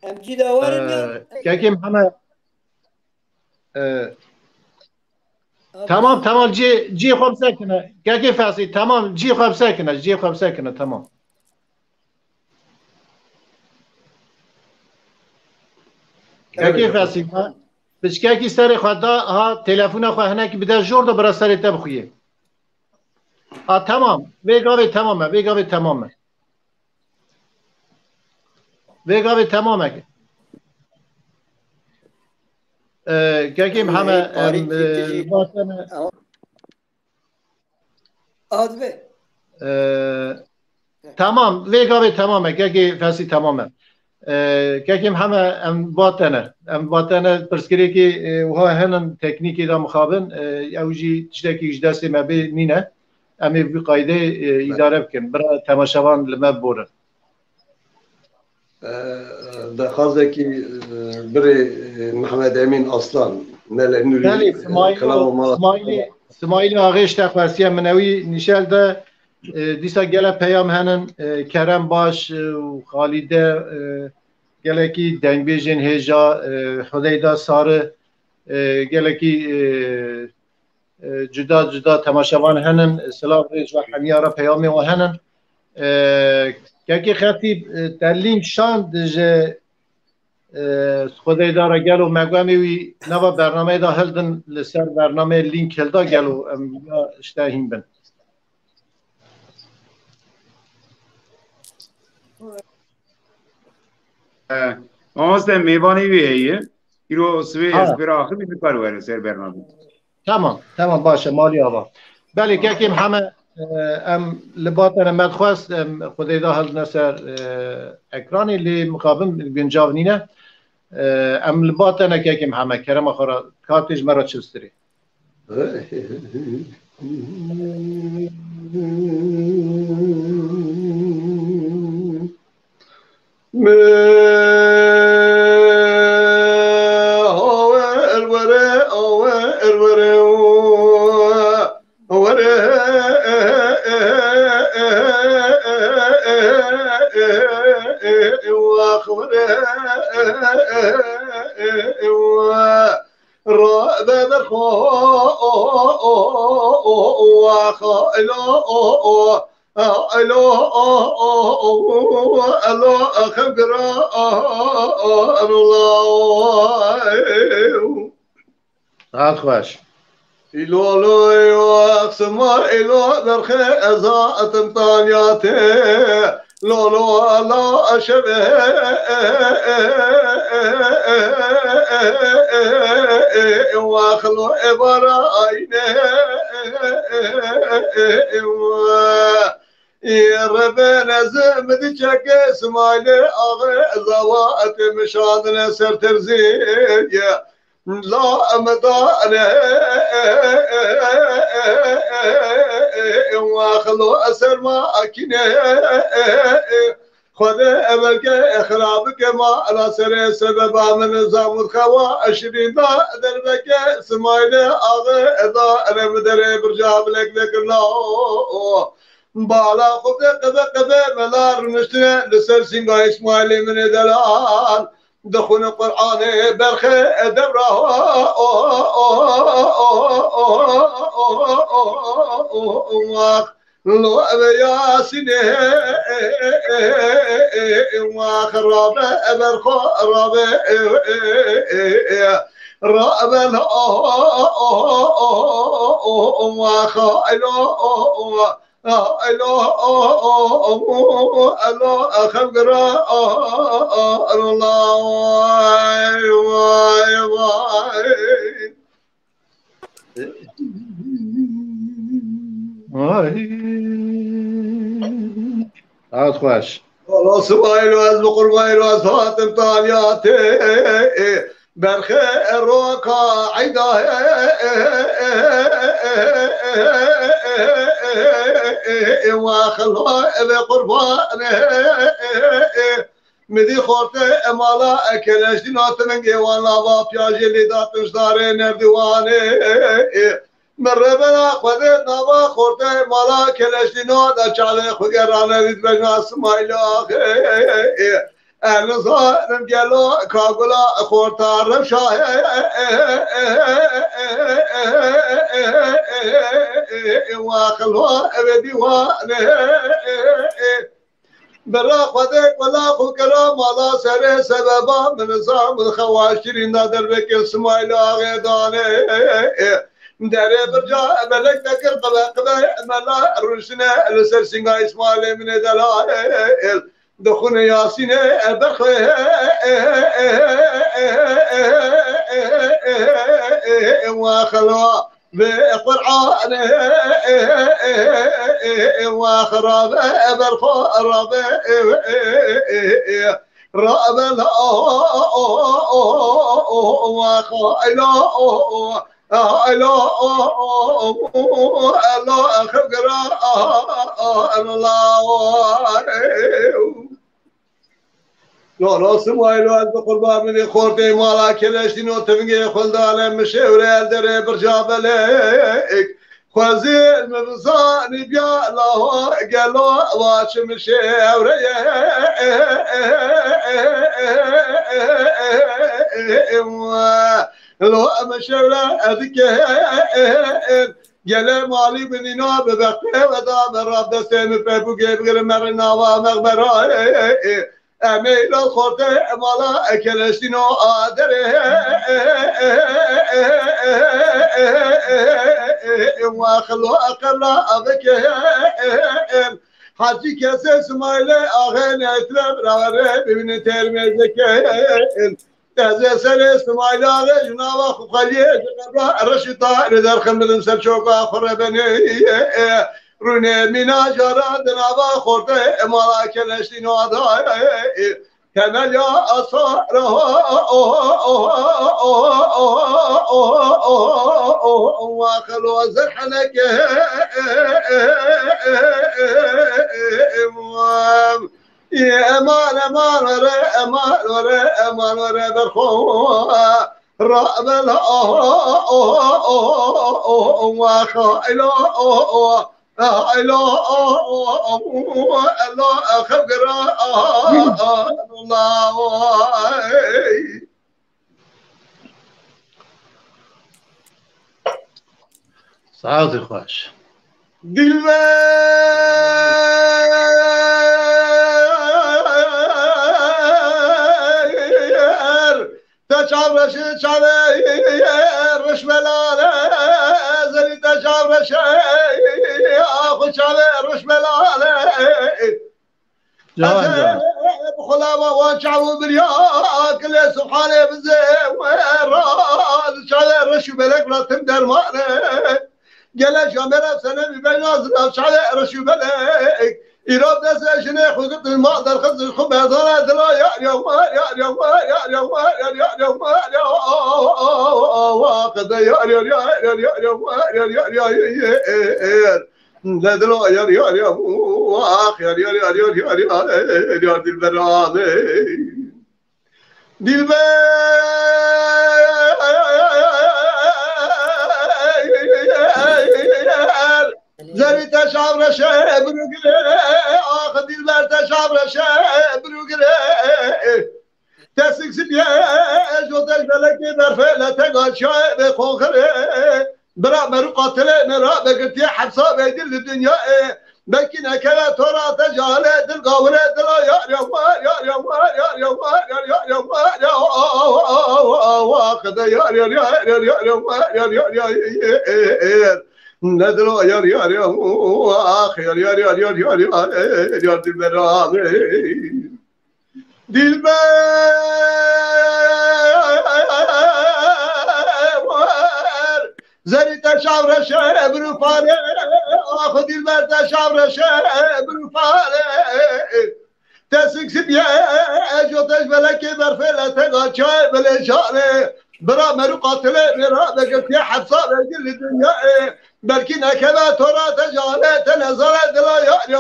امجی داوره که همه tamam جی خوب سکنه که فاسی tamam جی خوب سکنه tamam که فاسی بچه که سر خدا ها تلفن خو هنه که بده جور دو برا سر تب خویه tamam ویگاوی تمامه که همه tamam ویگاوی تمامه که فاسی تمامه که همه باطنه پرسکری که وها هنن تکنیکی دا مخابن اوجی تشتکی اجداسی مبی نینه امی بی قایده اداره بکن برای تماشاوان لمب بورن دخوازه که بری محمد امین اصلان بله اسماعیل آغیش تخواسیه منوی نشل ده دیسا گله پیام هنن کرم باش و خالیده گله کی دنگ بیجن هجا خدایدا ساره گله کی جدا تماشاوان هنن سلام ریج و حمیاره پیامی و هنن که خطیب در لینک شاند جه خدایدا را گلو مگومی وی نوا برنامه دا هلدن لسر برنامه لینک هلدا گلو یا اشتاهیم بن آسته میوانی ویه ایرو سوی اسپرا آخر بیدی پرواره سر برنامه تمام باشه مالی آبا بله که همه ام لباتن مدخواست خدای دا هل نسر اکرانی لی مقابل گنجاو نینه ام لباتن که همه کرم آخرا کارتیج مرا چستری واخبر راب برخو واخلو الله خبر الله خوش إلو لو يقسم إلو برخي أزاء تمطانياته لو لا أشبه واخلو إبراهيم يا ربنا زمد شك اسماعيل أغي زوات مشادنا سر ترزية لا مدانه واخلو أسر ما أكنه خذ أبلك إخرابك ما على سر سبب من نظام الخوا أشرين دربك اسماعيل أغي إذا أنا مدري برجاب لك ذكر الله بالا خذ قبه ملار نشتنا لسر سنگا إسماعيل من دلال دخون القرآن برخي دبره لو ياسين وخراب برخو راب راب الله خبر هات خوش خلاص وایلو از بقربایلو از فاطم طالیاته برخه روکا عیده واخلو بقربانه مدی خورته امالا اکلش دینات من گیوانا با پیاجی لیداتش داره نردوانه مربنا خودت نوا خورته مالا کلش دینات چاله خوگرانه دید بجناس مایلا ارزانم گلو کاغلا خورتا رمشاه واخلو بدیوانه برا خودک ولا خوکرا مالا سر سببا من نظام الخواشرین دادر بکر اسماعیل آغی دانه داره برجا ملک دکر قبه ملا رشنه لسر سنگا اسماعیل من دلائل دخون یاسین برخوه واخلوا بقرآن واخراب برخو رب رب الله خبر الله لا سمايلو از قربان من خورتي مالا كلشتي نو تفنگي خلدان مشورة در برجابلك خوزي مبزاني بيا الله قالوا واش مشورة لو مشورة اذك گله مالی بنینا ببقه و دا براب دسته مپیپو گیبگر مرنا و مغبرای امیلا خورده مالا کلشتینو آدره واخلو اقلا ابکه حجی کسی اسماعیل آغه نیترم رواره ببینه ترمیزکه از سر اسماعیل آغه جنابا خوخالیه جنابا رشتا ردر خمدن سر چوکا خوره بنی رونه مینا جارا دنابا خورده مالا کلشتین و آدای کنال یا اصاره واخلو زرحنک امان امان وره امان وره امان وره برخو راب الله واخلو الله خبر الله سعادت خوش دلبر تشعرش رش ملاله زنی تشعرش آخو رش ملاله جان بخلا وان شعبو بريا كل سبحانه بزيران شعر رش ملك لا تندر مانه قال شامل سنه بين ناظر شعر رش ملك إيراد ناس شنو خذت المقدر خذ الخبز هذا دلا يا واخذ يا لا دلا يا واخ يا دلبران دلبر زری تشابر شه بروگره آخ دلبر تشابر شه بروگره تسیکس بیه جوتش بلکی برفله تگاه شای به خوخره برا مرو قاتله نرا بگرتی حبسا بیدل الدنیا بلکی نکره تورا تجاله دل قاوره دلا یا واخد ندلو يا واخ يا دلبر دلبر زری تشاور شه برو پاره آخ دلبر تشاور شه برو پاره تسیکس بیه جوتش بلکی برفله تگاچای بلشانه برا مرو قاتله مرا بگرتی حبسا بگل الدنيا بلكي نكبه ترى تجاله تنزل دلا يا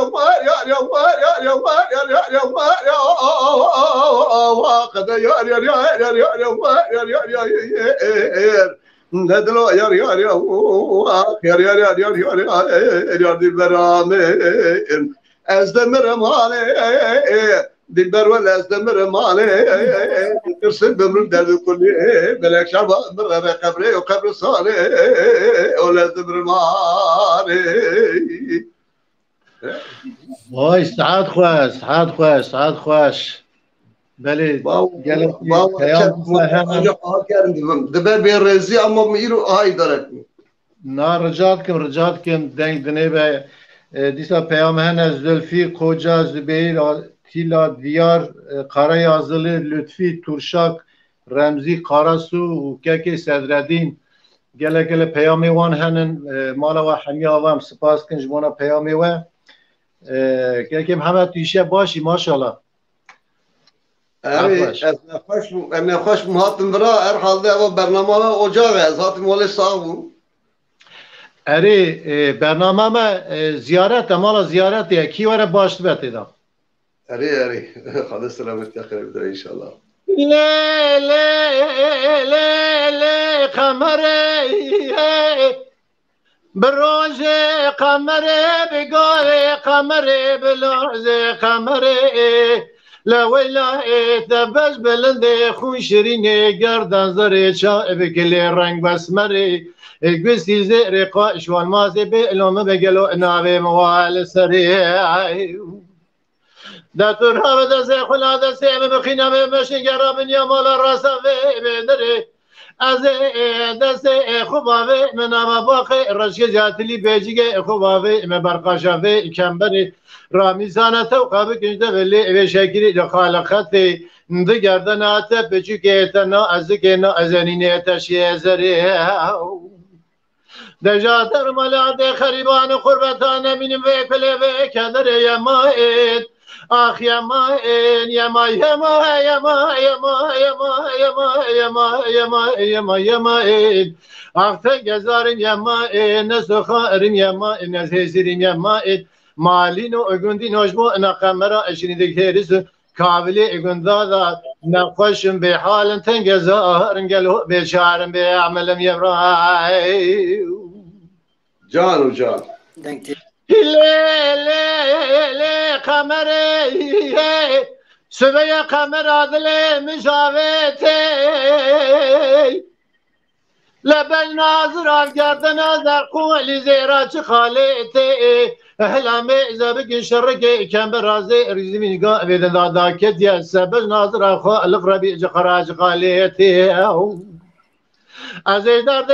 واخذ يا ندلو يا دلبران ازدمر مالي دلبر ولا ازدمر مالي ترسل بمر درد كلي بلاك شعب مر قبري وقبر صالح ولا ازدمر مالي وای سعاد خوش بله گلم دبر بیر رزی اما میرو های دارد نه رجعت کم دنگ دنه به دیسا پیام هن زلفی کوجا زبیر تیلا دیار قاره یازلی لطفی ترشاک رمزی قارسو و که صدردین گله پیامی وان هنن مالا و حمی آوام سپاس کنج بونا پیامی و که همه تویشه باشی ماشاءالله ام خوش مهاتم برا هر حال ده و برنامه اجاقه از هاتم ولی صاحبو اری برنامه ما زیارت مالا زیارت کی وره باشت بته دا اری خدا سلامت اخر بدر ان شاء الله لا قمره بروز قمره بقال قمره بلوز قمره لا ولا تبز بلند خون شرين گردن زره چا بكل رنگ بسمره گستی زیر قاش والماز بلوم بگلو ناوي موال سري داتور ها دز خلا دز بخينا بمشي قرب يا مال الراس بدري از دست خوباوه من اما باقی رشک جاتلی بیجیگه خوباوه من برقاشاوه کمبری رامیزانه توقع بکنجده ولی به شکلی دخال خطی ده گردن آتا بچوکه تنا ازکه نا ازنینه تشیه زری دجاتر ملاده خریبان قربتان منیم و کله و کدر یمایت آخ یما آخ تگزارم یما نسخارم یما نزهزیرم یما مالین و اگندین هجمو نقمرا اشنیدک هریس کابلی اگندادا نخوشم به حالن تنگزارم گلو بشارم به عملم یبرای جان لی قمری سبه قمر عدل مشاوته لبل ناظر گردن در قولی زیرا چه خالته احلامه اذا بگن شرقه کم برازه ریزی نگاه بیدن دادا کدیا سبل ناظر خالق ربی جقراج خالته از درد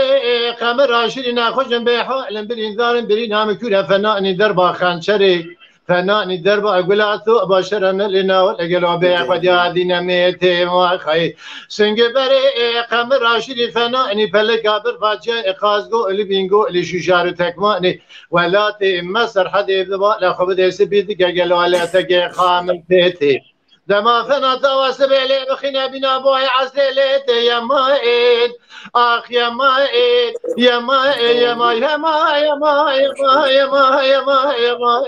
قمر عاشری نخوشم به حالم برین دارم برین هم کوره فنانی در با خنچری فنانی در با گلاتو باشرن لنا ولقلا به خدی نمیت ما خی سنگ بر قمر عاشری فنانی پلک بر باجه قازگو ال بینگو ال شوشار تکمانی ولات مصر حدی ذبال خو بده سبید گلالات خامل پیتی دما فنا تواسب لي بخنا بنا بوي عسلت يا مايد اخ يا مايد يا مايد يا مايد يا مايد يا مايد يا مايد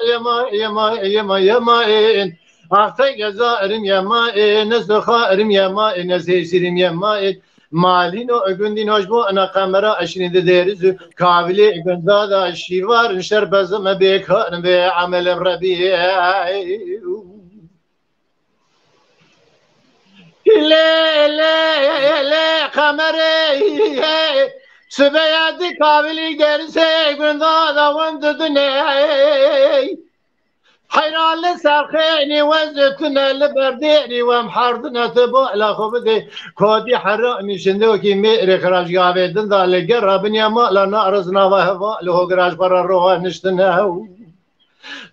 يا مايد يا مايد يا مايد يا مايد اختي جزائرم يا مايد نزل خائرم يا مايد نزل سيرم يا مايد مالينو اغندين هجبو انا قمرة 20 ديرز كابلي اغندا الشيوار نشر بزم بكار بعمل ربيع لی قمری سبیادی کابلی درسه گنده دوام ددنه حیران سرخینی وزتنا لبردینی ومحردنا تبع لخبدي كودي حرقني شندوكي مئري خراج قابدن ذا لقربن يا مالا نارزنا وهوا له قراج برا روح نشتنا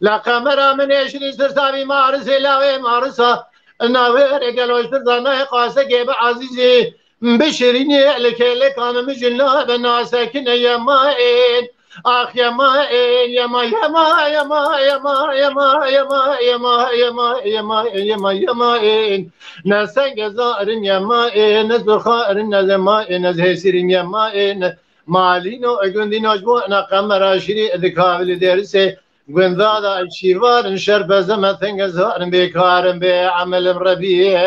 لا قمرة من يشري سرسابي مارسي لاوي مارسا ناوير قالوا اشترضنا قاسة جيب عزيزي بشريني لك انا مجلنا بنا ساكنة يا ماين اخ يا ماين يا ما يا ما يا ما يا ما يا ما يا ما يا ما يا ما يا ما يا ما يا ماين ناسن زارن يا ماين نزل خائرن يا ماين نزهسرن يا ماين مالينو اغندين اجبو انا قمر شري ذكابل درسه گوندادا الشيوار نشر بزمة ثنجزار بكار بعمل ربيع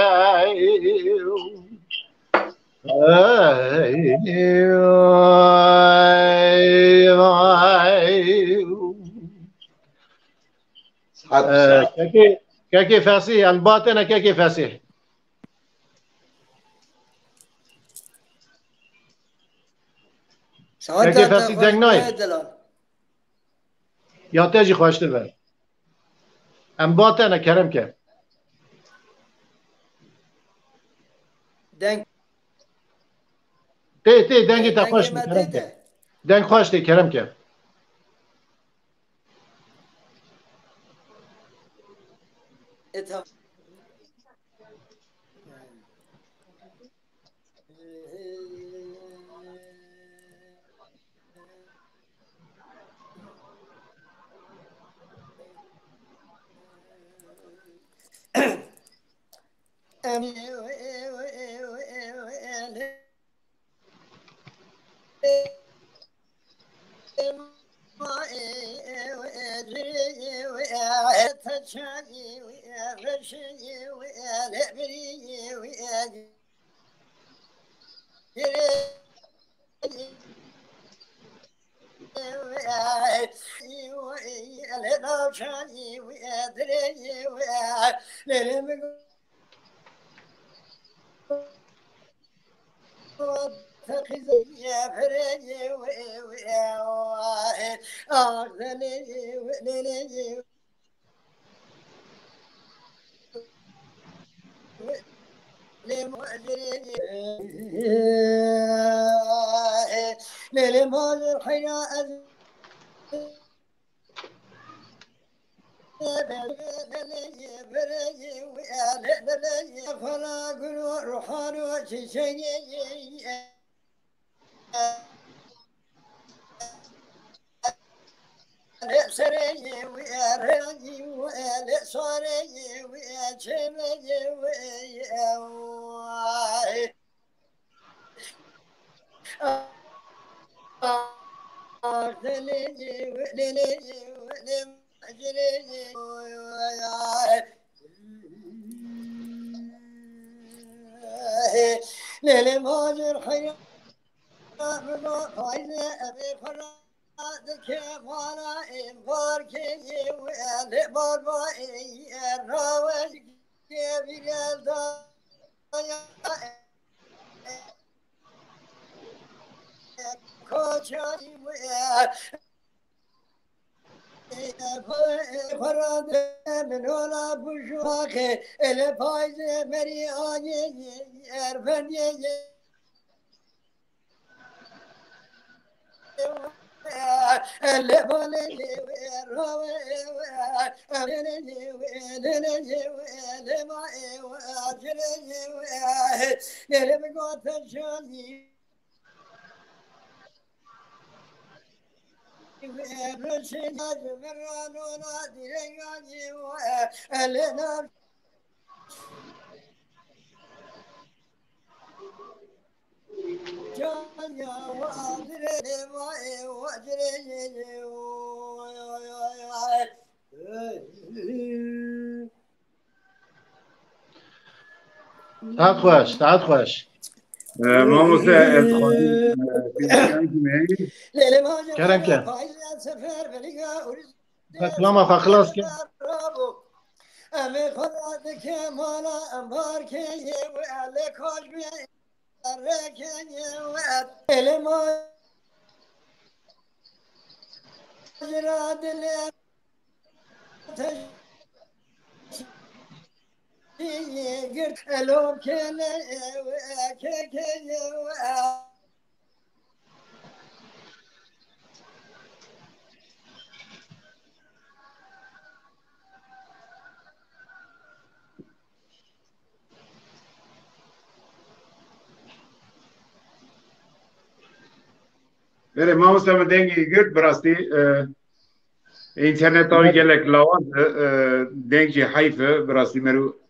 كيف فاسي الباطنة كيف فاسي كيف فاسي دنگناي یا تیجی خواشته بر ام باته نکرم که دنگ تی دنگی تا خواشته کرم که دنگ خواشته کرم که بابا راوش بیل دایا کوچایی فراد من ولا بشواخه الفايز مري آيه ارفنيه تعال خوش تعال خوش ما موسى كلام كان كلام خلاص كان أمي خدت كمالا أمبار كي وعلى كل ركني وأتلم جراد اللي قلت لهم كل بله ما موسى دنگی گرد براستی اینترنت آوی گلک لاوان دنگی حیفه براستی مرو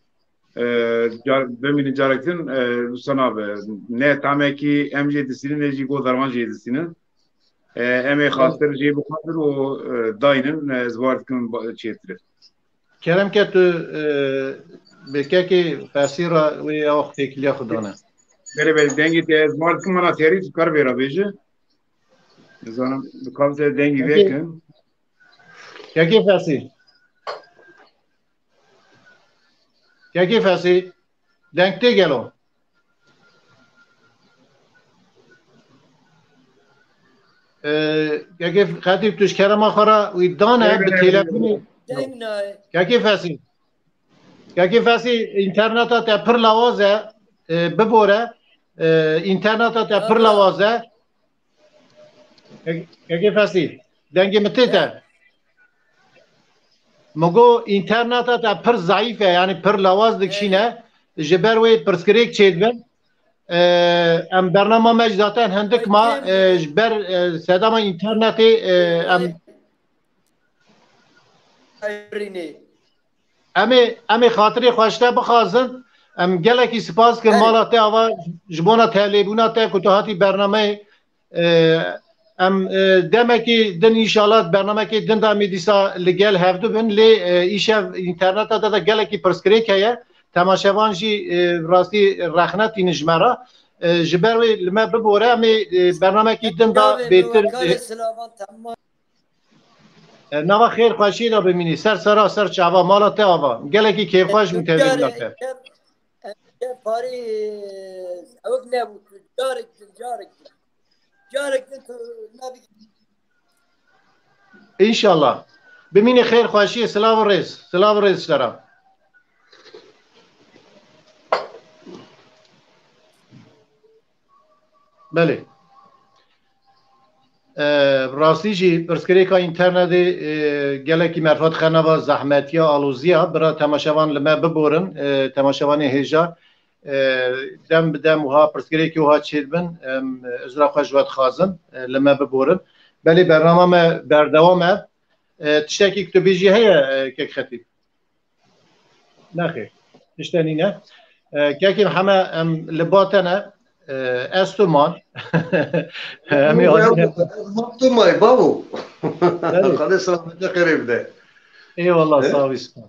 ببینید جارکتن سنا به نه تامه کی ام جی دسینه نجی گو درمان جی دسینه ام خاطر جی بخاطر و داینن زوارت کن چیتره كلام كتو بكاكي فاسيرا ويا وقتي كليا خدانا بله دنگی ته زوارت کن منا تیاری کار بیرا بیجه زانم بکام ته دنگی وکن كاكي فاسي كاكي فاسي دنگتي گلو كاكي خاتي توش كلام اخرى ويدانا بالتليفون كاكي فاسي كاكي فاسي انترنت تا پر لوازه ببوره انترنت تا پر لوازه كاكي فاسي دنگي متيتا مگو اینترنت تا پر ضعیفه یعنی پر لواز دکشینه جبروی پرسکریک چیدبن ام برنامه مجداتن هندک ما جبر صدام اینترنتی امی خاطری خوشته بخوازن ام گلکی سپاس که مالاتی آوا جبونا تلیبونا تا کتوهاتی برنامه ام دمکی دن انشالله برنامه که دن دامی دیسا لگل هفته بن لی ایشه اینترنت داده گلکی پرسکریک هیا تماشاوان جی راستی رخنتی نجمرا جبروی لما ببوره امی برنامه که دن دا بیتر نوا خیر خوشی را ببینی سر سرا سر چاوا مالا تا آوا گلکی کیف خوش متوجه نکرد پاری اوک نبود جارك ان شاء الله بميني خير خواشي سلام الرئيس سلام الرئيس ترى بله راستی جی پرسکریکا اینترنت گلکی مرفات خنوا زحمتیا آلوزیا برا تماشاوان لما ببورن تماشاوان هجا دم بدم وها پرسکریکی وها چید بن ازرا خوشوات خازن لما ببورن بلی برنامه بردوامه تشتاکی کتوبیجی هیا که خطیب نخیر تشتانی نه که همه لباتنه استومان همي مطمئ بابو خلاص راه قريب ده اي والله صافي سبحان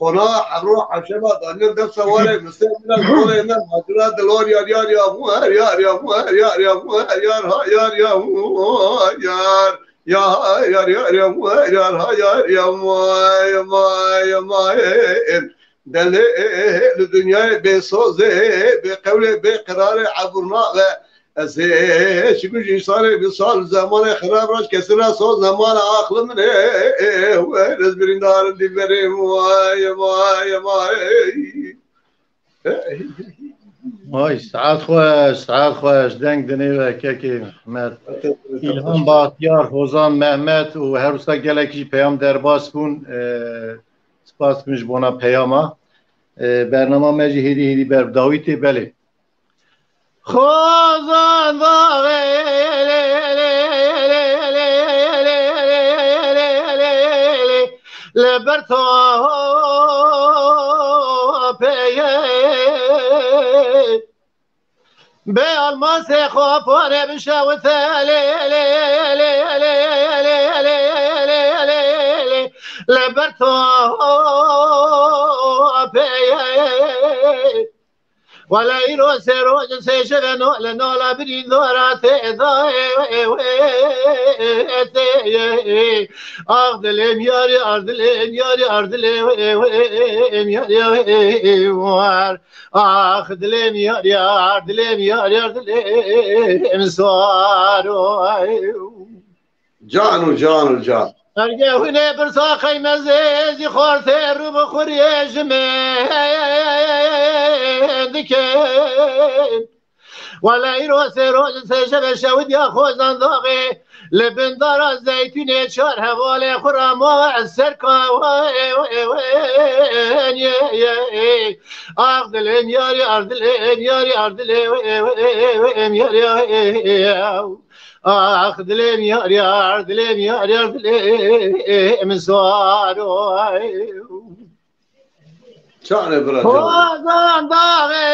قناع روح عشبة دانيال دب سواري مستقبل الدولة هنا مجرى دلور يار يار يا موهر يار يا موهر يار يا موهر يار ها يار يا موهر يار يا يار يا موهر يار ها يار يا موهر يا موهر يا موهر دل الدنيا بصوزه بقوله بقرار عبرنا از شکوشی سالی بسال زمان خراب راش کسرا سو زمان عقل من و از بریندار دی بریم وای وای وای سعاد خوش دنگ دنی و که محمد ایلهام باختیار حوزان محمد و هر روزا گلکی پیام در باز کن سپاس کنش بونا پیاما برنامه مجی هیدی بر داویتی بله خوزان لبرتا پیه به الماس خوابانه بشوت لبرتا پیه ولا يروح سيروج سيشغل نولا بريد دورات أرض الإمياري أرض الإمياري أرض الإمياري أخذ الإمياري أرض الإمياري أرض الإمسوار جان أرجع هنا برساخي مزيزي خورت الرب خوريج دكين ولا يروس روج سجب شود يا خوزان ضاغي لبن دار الزيتون شار حوالي خرامة السركة وين أرض الإمياري أرض الإمياري أرض الإمياري أخذ لين يا أرض لين يا أرض لين من سوارو شان برا وزان داغي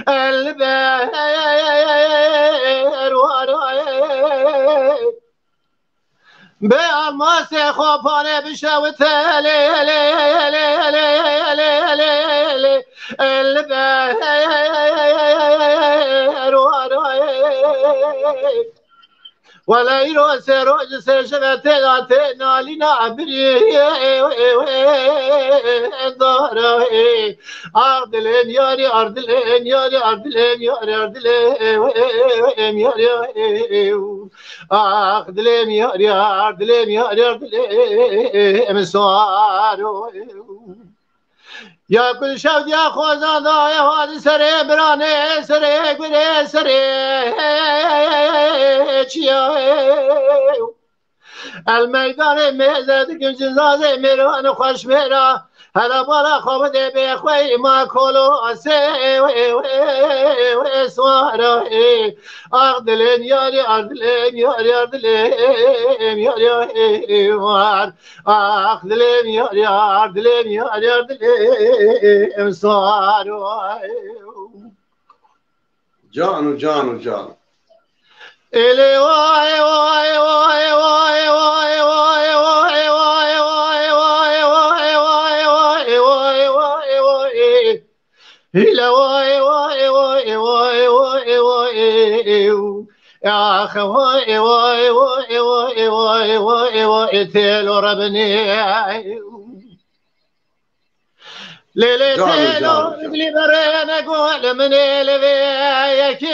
البير وراي بألماس خوبانه بشوت البير وراي ولا يروس روج سجبت ذاتنا لنعبري داري أرض الإنياري أرض الإنياري أرض الإنياري أرض الإنياري أخذ الإنياري أرض الإنياري أرض الإمسوار يا كل شود يا خوزان يا هذا سري براني سري قري سري الميدان ميزد جنزاز ميران خوش ميرا هلا بالا خواب دي بخوي ما كولو اسي وسوارا أرض الإنياري أرض الإنياري أرض الإنياري أخذ الإنياري أرض الإنياري أرض الإنياري جانو إلي واي واي واي واي واي واي واي واي واي واي واي واي واي واي واي واي إلي واي واي واي واي واي واي يا أخي واي واي واي واي واي واي واي تيلو ربني ليلي تيلو رجلي برين أقول من البيك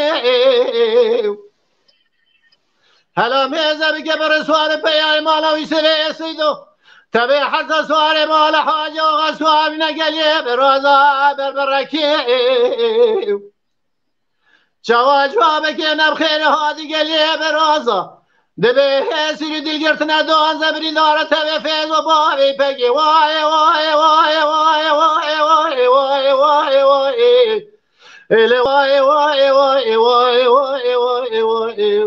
هلا ميزة بقبر سوار بياي مالا ويسري سيدو تبي حتى سوار مالا حاجة وغسوار من قليل برازا بربركي جوابك انا بخير هادي قليل برازا دبي سيري دل قرتنا دوان زبري دارة تبي فيز وبابي بقي واي واي واي واي واي واي واي واي واي إلي واي واي واي واي واي واي واي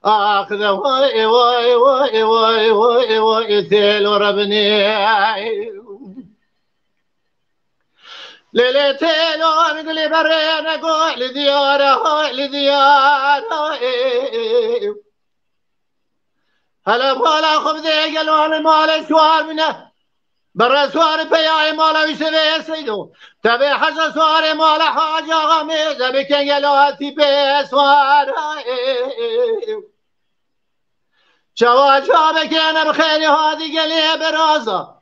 أخذ واي واي واي واي واي واي تيلو ربني ليلي تيلو نقولي برين أقول لديارة لديارة هلا بالا خب ده قالوا مال سوار منه برا سوار بياي مالا ويسوي سيدو تبي حاجة سوار مالا حاجة غميزة بكن قالوا هاتي بسوار شوا جابك انا بخير هذه قلي برازة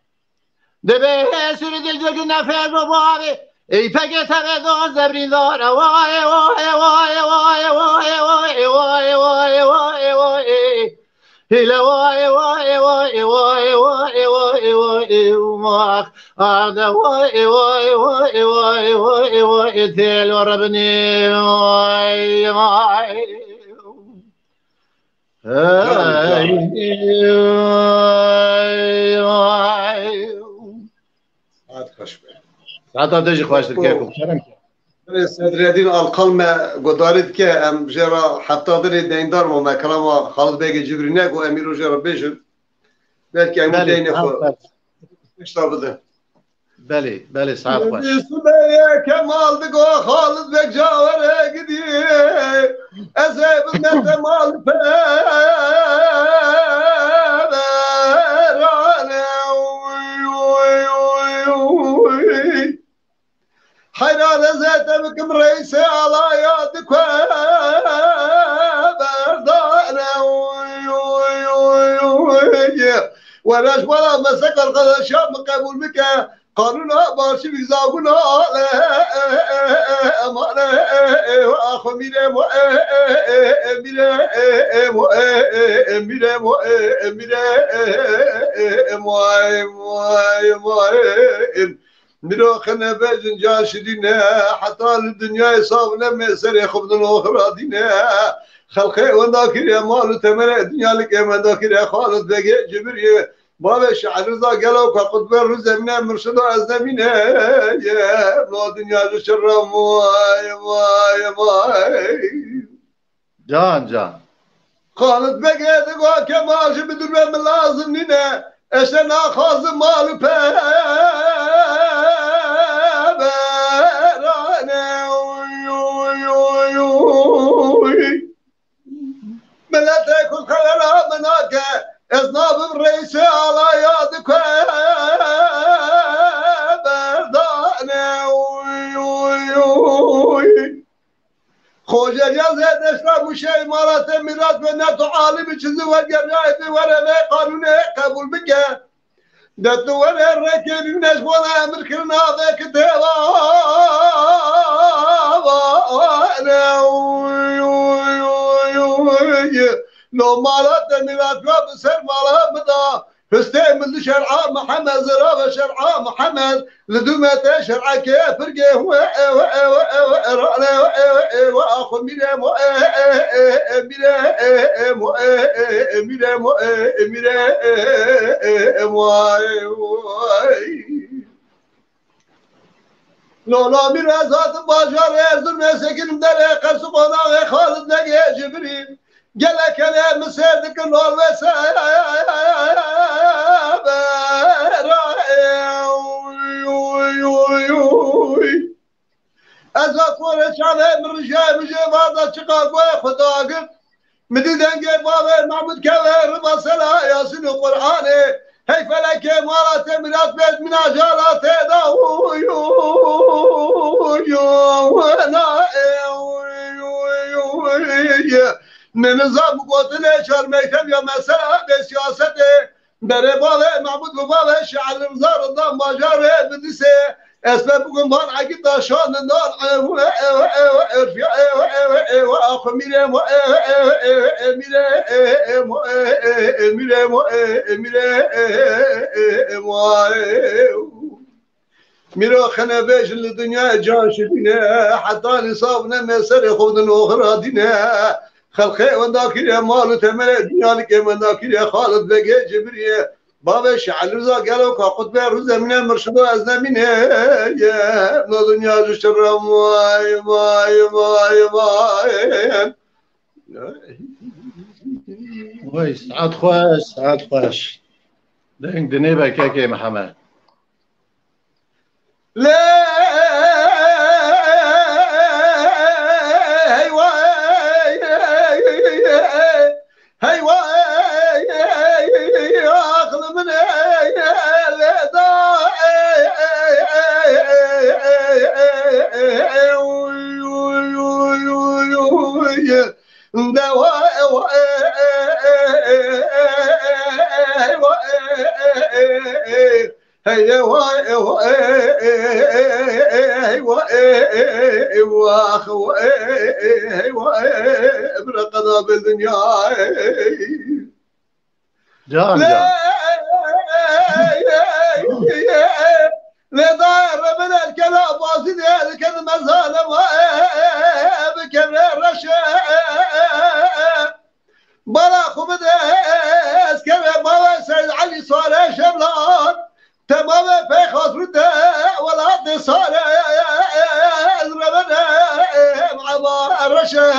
دبي سوري دل جوج نفر بابي اي فقط هذا زبرين دار واي واي واي واي واي واي واي واي واي واي هلا واي واي واي واي واي واي واي وماك هذا واي واي واي واي واي واي تيل وربني واي واي حتى تجي خواش تركيكم صدريدين القلمة قدارت كه ام جرا حتى دري ديندار وما كلام خالد بيجي جبرينك وامير جرا بيجن بلكي ام دين خو ايش بده بلي صعب خواش يا كمال دقو خالد بيك جاور قدي ازيب المت مال حيران زيت بكم رئيسي على يادك بردانا ولاش ولا مسك الغدا شاب قبول بك قانونا بارشي بيزاقونا امانا واخو ميري مو ميرو خنا باجن جاشدينا حتى الدنيا صابنا ميسر يخبضن اخرى دينا خلقي وذاكر يا مال تمر الدنيا لك ما ذاكر يا خالد بقي جبري بابا شعر رضا قالوا كقطب الرز من مرشد ازمينا يا بلا دنيا شر ماي جان خالد بقي دقوا كماش بدون من لازم لنا اشنا خازم مال ملاتك الخير مناك اصناب الرئيس على يادك بردانا خوجة جازت اشرب شيء مرات مرات بنات عالم تشزو الجرايد ولا لا قانون قبول بك دت ولا الركب الناس ولا امر كلنا ذاك تيوا لو مرات مرات بسر مرات بدا فاستعمل شرع محمد زراب شرع محمد لدمت شرع كافر واخو ميرام لولا مرازات باجار يزن مسكين دري قرص بنا خالد لقي جبريل قال كلام سيدك النور وساب ازاك ورش على من رجال مجيب هذا شقاق وخداقر مديدن قيب بابا معبود كوير بصلا ياسين القرآن هي فلك مرات مرات بيت من عجالات من نظام قوتنا شرميتم يا مسألة بسياسته دربالة معبود ببالة شعر رمزار الضم باجاره بدسه اسباب بقوم بان عقيد شان النار واخو ميرا خنا بيش الدنيا جاشدنا حتى نصابنا مسر يخوضن اخرى دينا خلقي وذاكر يا مال تمر الدنيا لك من ذاكر يا خالد بقي جبريه بابا شعل رضا قالوا كقطب الرز من مرشد ازمين يا دنيا شر ماي وي سعاد خوش دنگ دنيبا كاكي محمد لا هي هي واخو برقنا بالدنيا جان لدار من الكلام واصل الكلمة ظالمة بكبر رشا بلا خمدس كبر بابا سيد علي صار شبلان تمام في خاطرته ولا صار ربنا مع رشا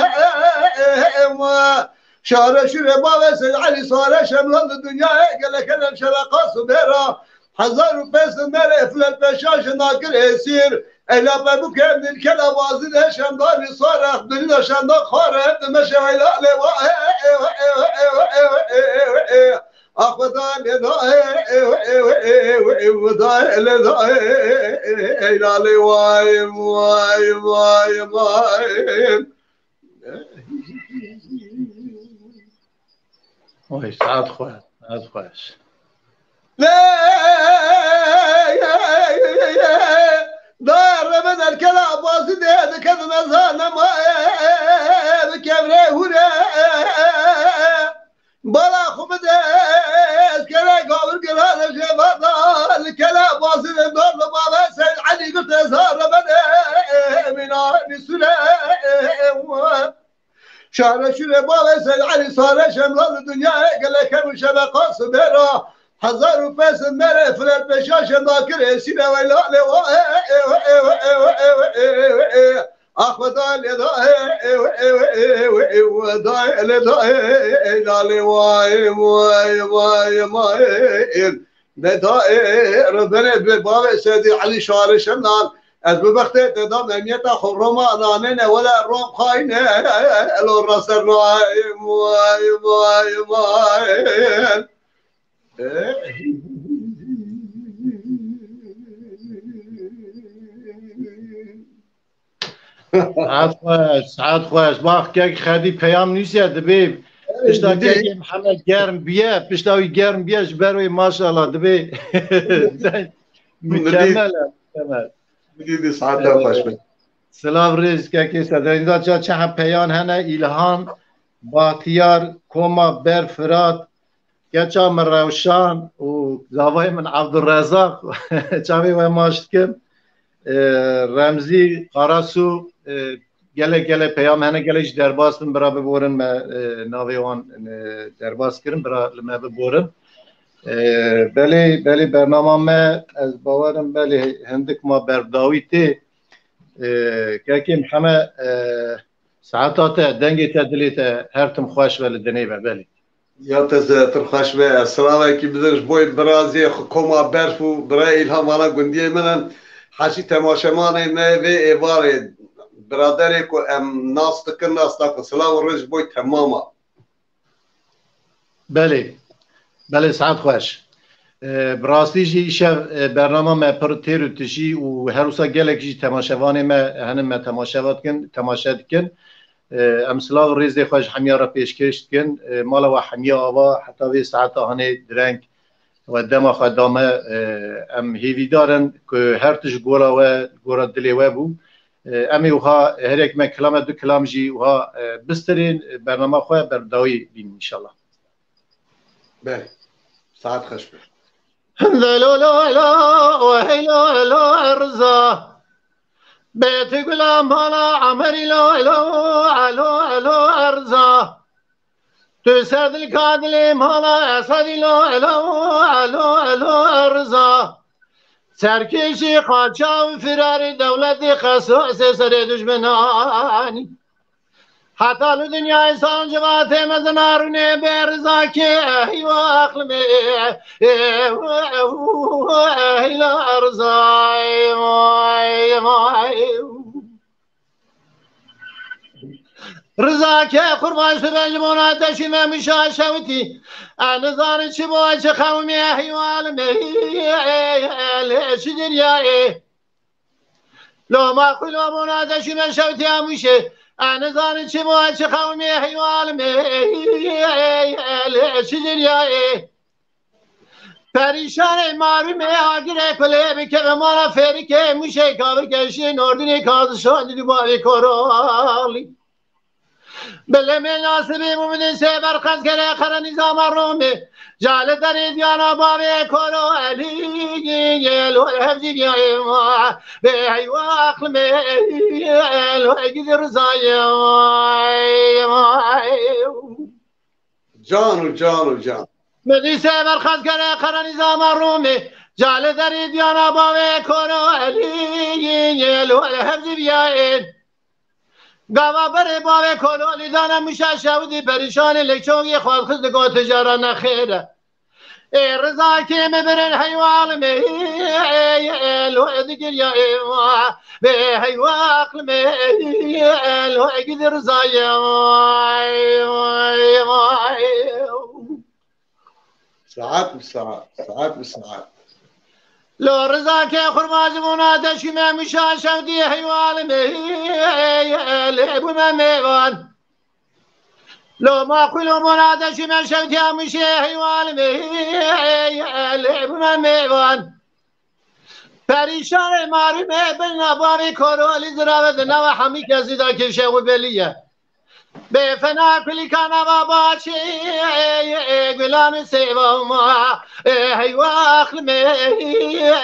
شهر شهر بابا سيد علي صار شبلان الدنيا قال لك انا شبقه صبيره حزار وبس مرة في البشاش ناكر يسير إلا بابوك من الكلام وازن شندار صار دنيا شندار خارب مشى ولا لوا أخذان ودا لدا إلى لواي واي واي واي وای سعد خواه سعد خوش لا دار من الكلام واصل هذا كذا مزال ما بكبره هنا بلا خمدس كلا قابل كلا شباب الكلام واصل دار بابا سيد علي قلت زار من السلام شهر شهر بابا سيد علي صار شمال الدنيا قال لك كم شبقه صبيره حزار وبس مرة في البشاش ناكر يسير ولا أخذان لذا ودا لذا لواي واي واي واي لذا ربنا بباب سيدي علي شهر شمال از ببخته تدام نمیت خرما نانه ولا روم خاينه لو رسل واي واي واي واي سعد خوش باخ که خدی پیام نیست دبی پشتا که محمد گرم بیه پشتاوی گرم بیه جبروی ماشاءالله دبی مکمل دیدی سعد خوش بید سلام ریز که صدرینده چه هم پیان هنه ایلهان باختیار کوما بر فرات گچا من روشان و زاوای من عبدالرزاق چاوی و ماشت کن رمزی قراسو گله پیام هنه گلش درباس من برا ببورن ناوی وان درباس کرن برا لما ببورن بلی برنامه ما از باورم بلی هندک ما برداوی تی که محمد ساعتات دنگی تدلیت هرتم خوش ولی دنیبه بلی یا ترخش به السلام کی بدرش بوید برازی کوما برف و برای الهام والا گندیه منن حاشی تماشامان نه و ایواره برادری کو ام ناس تکن ناس تاک سلام رج بوید تماما بله سعد خوش براستی جی شب برنامه ما پر تیرو تشی و هر روزا گلک جی تماشاوان ما هنم ما تماشا کن امثال ریزی خوش حمیا را پیشکش کن مالا و حمیا آوا حتی وی ساعت آهنه درنگ و دم خدامه ام هیوی دارن که هر تش گورا دلی و بو امی وها هر یک من کلام دو کلام جی وها بسترین برنامه خواه برداوی بین انشالله بله ساعت خوش بید لا لا لا وهلا لا ارزا بيت غلام هلا عمري لو لو ارزا تسد الكادلي هلا اسدي لو ارزا سركشي قاچا فرار دولت خصوص سر دشمنانی حتی الدنیا انسان جوات مزنارونه برزا که ایوا عقل می ایلا ارزای رضا که قربان شدن لمونات شما مشا شوتی انزار چی با چه قومی ایوال می چی دنیای لو ما خلو مونات شما شوتی اموشه أنا زارن شبوع شخومي حيوان مي شجريا پریشان مارم آگیره کله بکه به مانا فری که موشه کابر کشی نوردینی کاز شدی دوباره کرالی بله من ناسبی مومدین سه برخز کره خر نظام رومی جال در دیانا بابی کرو علی الو حفظی بیایی ما به حیو اقل می الو اگید رضای جان مدی سه برخز کره خر نظام رومی جال در دیانا بابی کرو علی الو حفظی بیایی گاوا بره باوه کلولی دانم میشه شودی پریشان لکچونگی خود خزدگاه تجاره نخیره ای رضا که مبرن حیوان می الو دیگر یا ایوا به حیوان اقل می الو اگید رضای ساعت لو رضا که خرماز منادشی من میشه شودی حیوان می لعبو من میوان لو ما قلو منادشی من شودی میشه حیوان می لعبو من میوان پریشان ماری می بلنا باری کرولی زراوه نو همی کسی دا کشه و بلیه به فنا کلی کانا و باچی گلان سیوا ما حیوا اخل می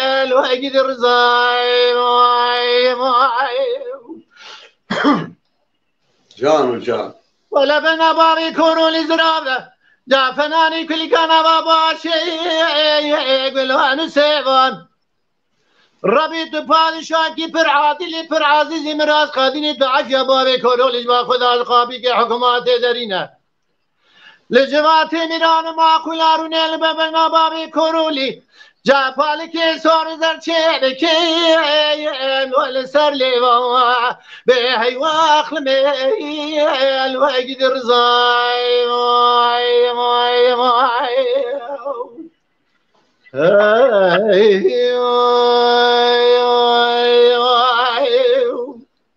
الو اگید رضای جان ولا بنا باری کرولی زراوه دا فنانی کلی کانا و باچی گلان سیوان ربی تو پادشاهی پر عادلی پر عزیزی مراز قادینی تو عجبا کرولیش با خدا القابی که حکومت درینه لجوات میران ما کلارون البب نبابی کرولی جاپال که سور زرچه بکی نول سر لیوا به حیوا اخل می الو اگید رضای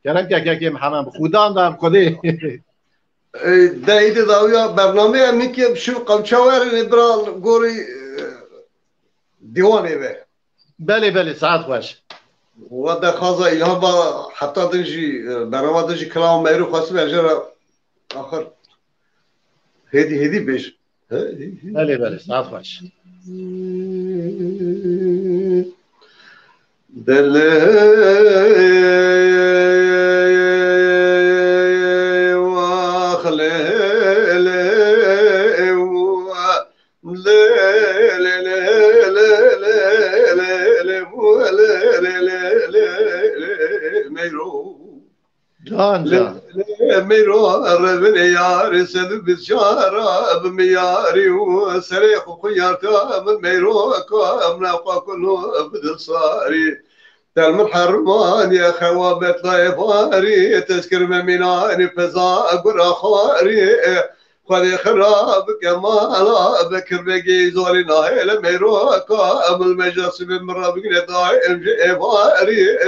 کرم که محمد خودان دارم کلی دایده داویا برنامه امی که شو قمچاور لیبرال گوری دیوانه به بله ساعت خوش و در خواصه اینا با حتی دنجی برنامه دنجی کلام میرو خواست برجر آخر هدی بیش بله ساعت خوش دل جان میرو ربن یار سد بشارا بمیاری و سریخ خیارتا میرو کام نقا کنو بدل صاری دل من حرمان یا خوابت ضيفاري تذكر ممناني فزا قرا خاري خذي خراب كمالا بكر بقي زوري نايل ميرو كامل المجلس بمرا بقي دائم جيفاري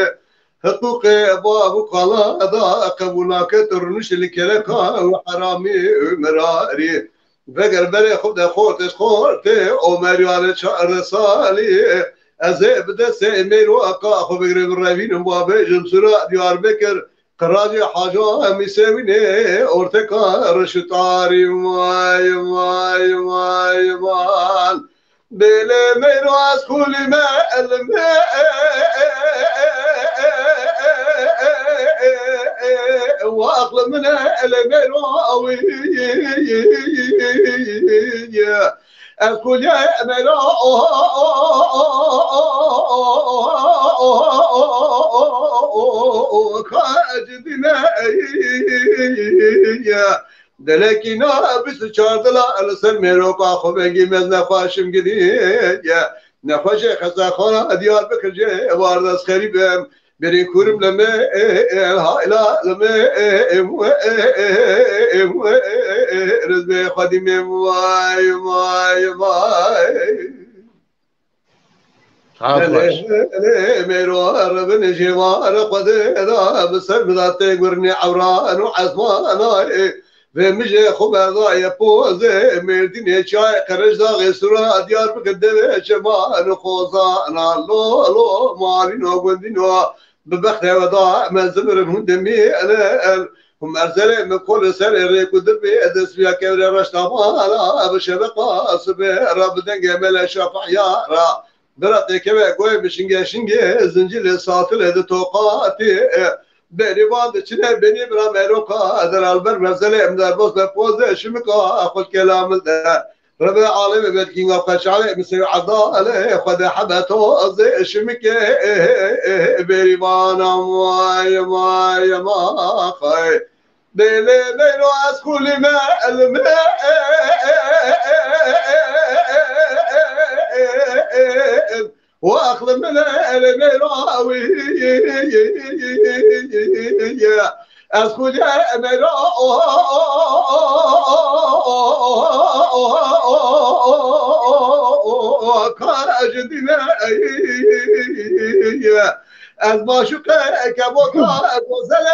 حقوقي باب قلادا قبولاك ترنش الكلكا وحرامي مراري بقر بري خود خورتي ومريوان شعر صالي أزيب سيمير وأقا أخو بقري بالرابين بابي جمسرا ديار بكر قراجي حاجة مسويني أورتكا رشتاري ماي مان بيلي ميرو أسكولي ما وأقل من الميرو الكل يأمل كاجدنا دلكينا بس شاردلا السر ميروكا خبنجي مزنا خاشم جديد نخوش خزا خانا ديار بكر جي واردس خريبم بري كورم لما الهائلا لما رزبي خادمي ماي ميرو ربن جوار قد اذا بسر بذاتي قرني عوران وعزمان و میشه خوب ازای پوزه مردین چای قرش داغ سورا دیار بکده چمان خوزانا لولو مالینو گندینو ببخت وضاع منزمر هندمي هم ارسل من كل سنه ريكو دربي ادس فيها كبر رشطه بشبقه صبي رب دنجمل شفع يارا برات كبا قوي بشنجه زنجيل ساطل هذا توقاتي بني واد چنه بني برا مروكا در البر منزل امدار بوس بوز شمكا اخذ كلام ده رب العالمين بالكينغ اوف قشعه مسير عضاله خد حبته زي شمك بريوانا ما خي ليلي ليلو از كل ما الماء واخذ من المراوي أسكت يا أميرا كاجدنا از ماشوق کبوتا گزله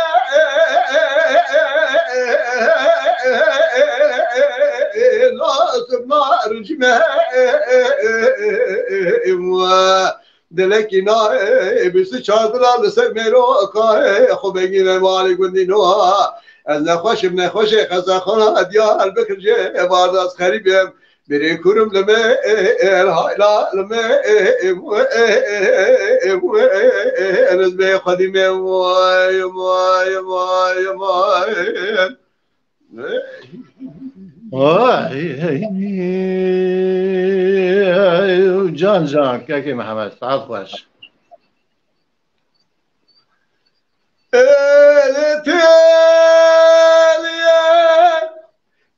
لازم نرجمه دلکی نه بیست چادر لسر میرو که خوب بگیره مالی گندی نوها از نخوش خزا خانه دیار بکر جه بارد از خریبیم بری کرم لمه الهایلا لمه انز به خدیمه وای وای وای وای جان که محمد سعد خوش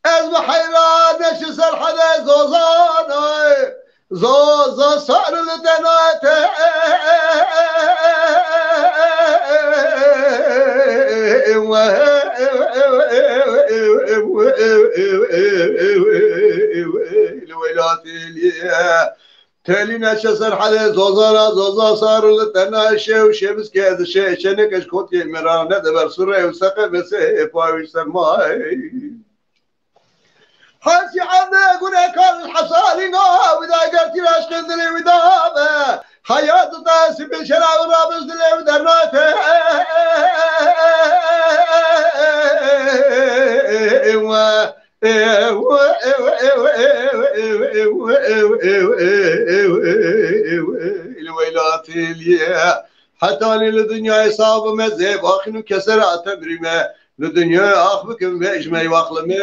از بحیرانش سرحده زوزانه زوزا سعر لدناته تالي ناشا سرحده زوزانا زوزا صار لدناشه وشمس كذا شيء شنكش كوتي مرانا دبر سره وسقه بس فاوش سماي حاسي عنا قولك الحصالنا وإذا قلت لاش قدري ودابة حياة تاسي بالشرع والرابز دلي ودرناته الويلات اليا حتى للدنيا يصاب مزيب اخنو كسر تبريمه للدنيا اخبك باجمي واخلمي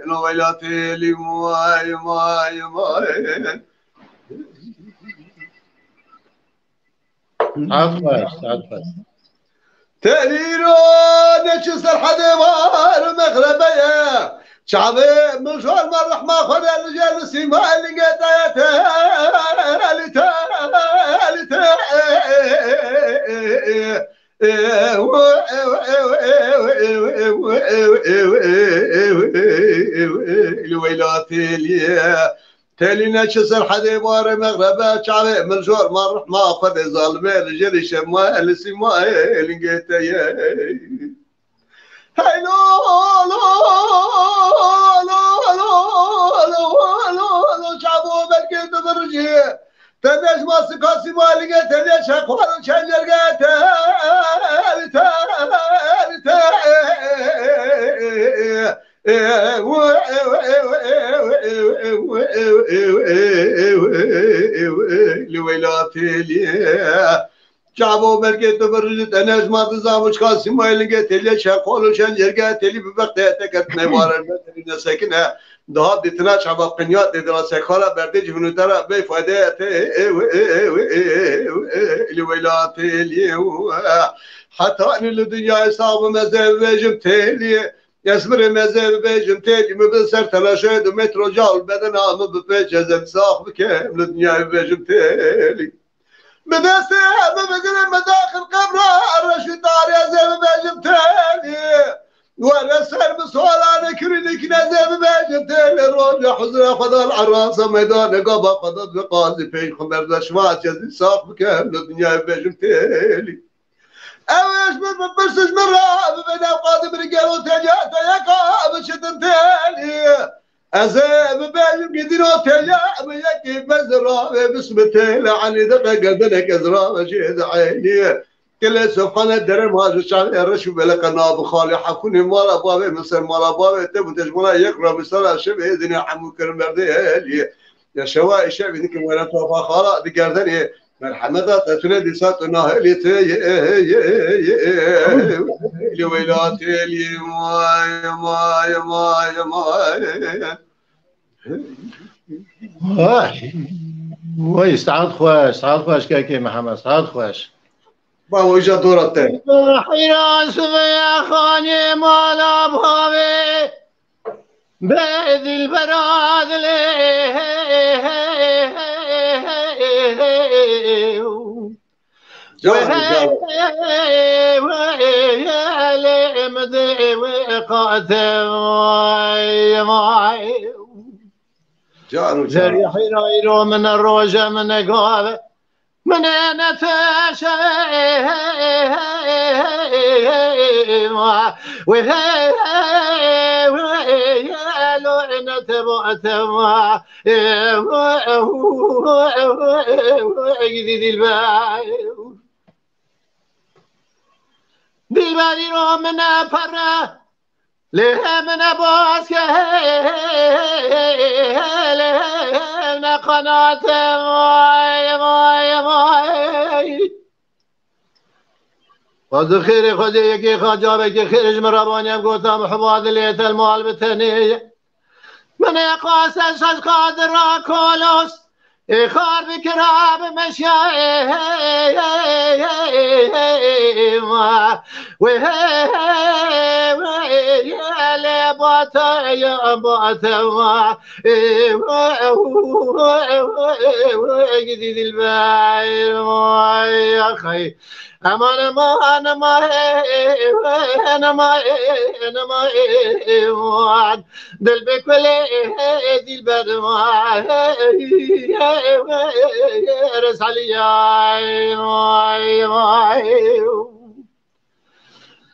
الويلات لي ماي عفوا تأليرو نشسر حدوار مغربية شعبي مشوار مرح ما خد الرجال سيما اللي قطعته الويلات اليا تالي نشسر حدوار مغربية شعبي مشوار مرح ما خد ظالمي الرجال شما اللي سيما اللي قطعته هاي لو شعبو بركي تبرجي تدش ما سكاسي مالي تدش اخوان شنجر لويلاتي ليه شعبو بركي تبرج تناش ما تزامش كاسي مايلنجا تلي شاقول وشنجرجا تلي ببقتها تكت نوار المدرسة ساكنة ده دتنا شعب قنيات دراسة خلا بردج هنودرا بفائدة الويلات اليو حتى ان الدنيا صعب مزال بجم تلي يسمر مزال بجم تلي مبصر تلاشد ومترو جال بدن عم ببيج زم صاحب كامل الدنيا بجم تلي بدسته ببقر مداخل قبره الرشد داري زي بجم تلي ورسل بسوالان كرينك نزل بجم تلي روج حزر خذ العراسة ميدان قبا قضت بقاضي في خمر دشمات يزي صاحب كامل الدنيا بجم تلي اوش برسش مرا ببنا قادم رجالو تجا تياكا بشتن تالي ازا ببايم قدينو تجا بيكي بزرا بسم تالي عني دقا قدنك ازرا بشيد عيني كل سبحان الدرم هذا الشعب الرشو بلك الناب خالي حكوني مالا بابي مصر مالا بابي تبو تجمونا يقرا بسرعة شبه يدني حمو كرم بردي يا شواء الشعب ذيك ولا توفى خالا بقردني مرحمة تتولد سات النهل لويلاتي لي ماي وای سعد خوش که محمد سعد خوش با وجه دورته حراس يا خاني مالا بهاوي بيد البراد زري حيرو من الروجة من قابة من نتاشا لعنة مؤتمع جديد الباي بالبالي رو من فرا لها من باس لها قناة ماي خود خيري خود يكي خجابك خيرج مراباني قوتام حباد ليت المال بتنية من يقاس أشخاص قادر كولوس إخار بكراب مشيا يا باتا يا باتا جديد الباير يا أخي أنا ما دل بكل دل بدمع رس علي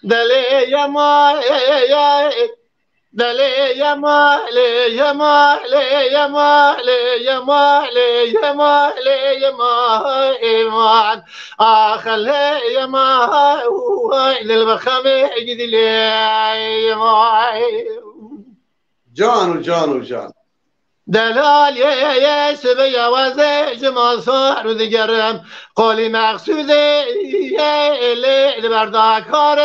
دلي يا ما دلي يا ما يا ما يا ما يا ما يا ما يا ما اخل يا ما للبخمه جدي لي يا ما جان دلال يا سبيا وزج منصور ودقرم قولي مقصود يا اللي برداكار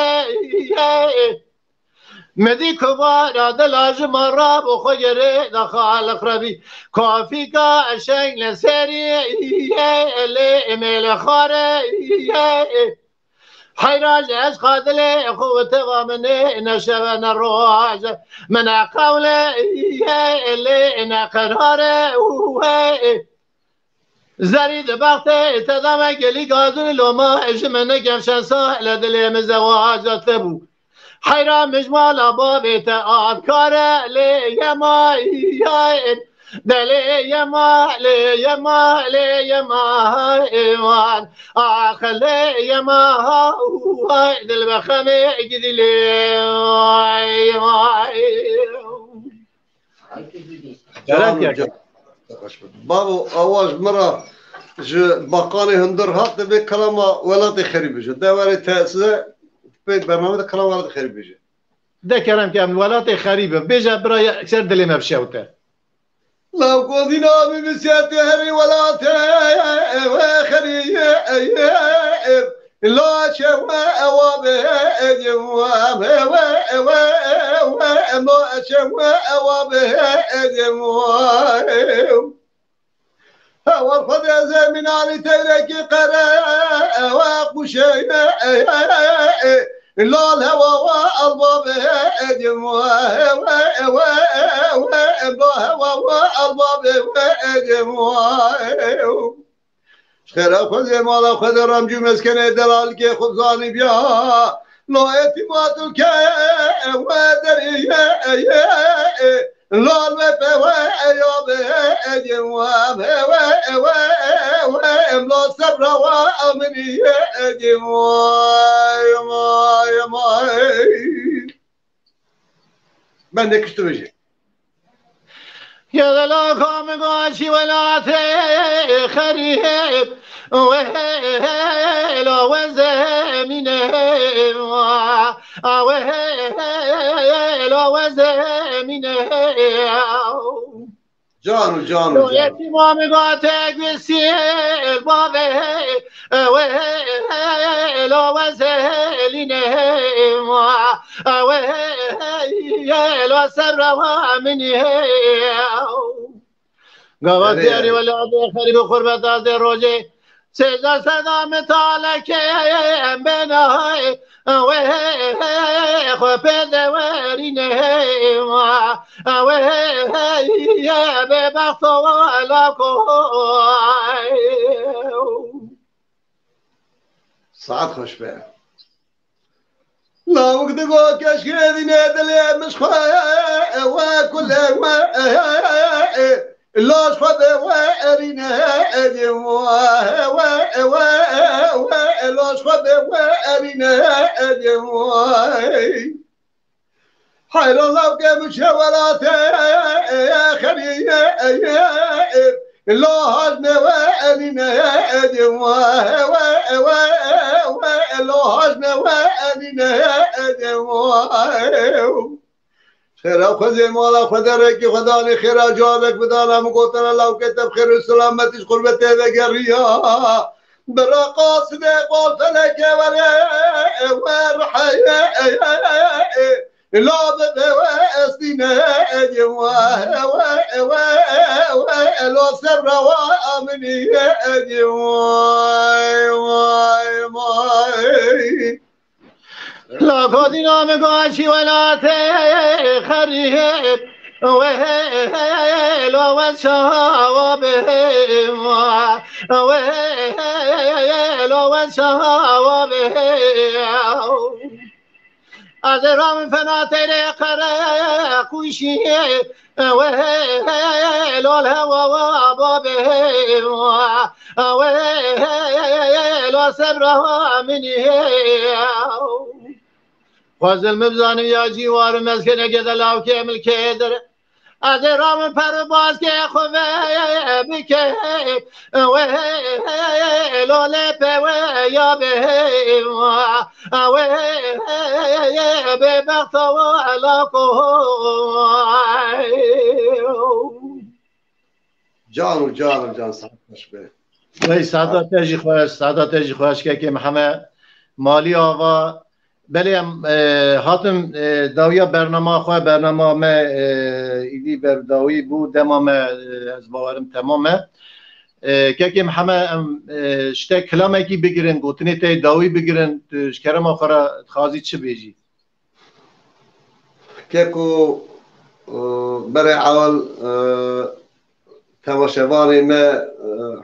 مدي كبار دلاج مرة بخو جري دخال قربي كافي كا شكل سري يا اللي ميل خاري حيراج از قادل قوت ومن نشبن الروج من قول اللي نقرار زريد بخت تدام قلي قازون لوما اجمن قفشن سهل دلي مزواج تبو حيرا مجمال باب تآبكار لي يما دلي يما لي يما لي يما إيمان آخلي يما دل بخمي جدي لي بابو أواج مرة بقاني هندر هات بي كلامه ولاتي خريب جو داوري تأسيس بيت برنامج كلام ولاتي خريب جو ده كلام كامل ولاتي خريبة بيجا براي أكثر دلي ما بشوته لو قضينا بمسيات هري ولاتي وخريب لا شوى أوابه جواب ما شوى أوابه جواب والخذ من علي ترك قراء وقشي لا الهوى والباب جواب والباب جواب خير خذ مال خذ رمج مسكن دلال كي خبزاني بيا لا اعتماد الك ودري لال بوا يا بجواب لا صبر وامني جواب ما من دكشت بجي يا لا قام قاشي ولا خريب وهلا وزمينه وهلا وزمينه جانو يتيمام قاتك بالسيل بابه وهلا وزلينه وهلا سر ومنه قوات ياري ولا خريب خربت از روزه سجا صدا متالك بناي خبد ورينه يا ببخت ولا كوي ساعات خوش به لا وقت قول كشكي ندل مش خويا وكل لا خد وارينا لا خد وارينا حيل الله كمشاورات يا خليه لا هجنا وارينا لا هجنا وارينا خير خذ مالا خدرك خداني خير جوابك بدانا مقوتنا لو كتب خير السلامتش قربتي ذكريا برا قاصد قول فلك ورحيا لا بواسدنا لا سر وامني لا قدنا مقاشي ولا تخريب وهلا وشوابهم وهلا وشوابهم أزرام فناتي لقرا كوشي وهلا الهوى وبابهم وهلا سبرها مني فازل مبزان یا جیوار مسکن گده لاو که ملکه داره از رام پر باز که خواه بکه و لوله په و یا به به بخت و علاقه جان سعادتش به وی سعادتش خوش که محمد مالی آوا بله هاتم داویا برنامه خواه برنامه ما ایدی برداوی بود دمام از باورم تمامه که محمد شته کلامه کی بگیرن گوتنی تی داوی بگیرن شکرم آخرا خازی چه بیجی که کو برای اول تماشاوانی ما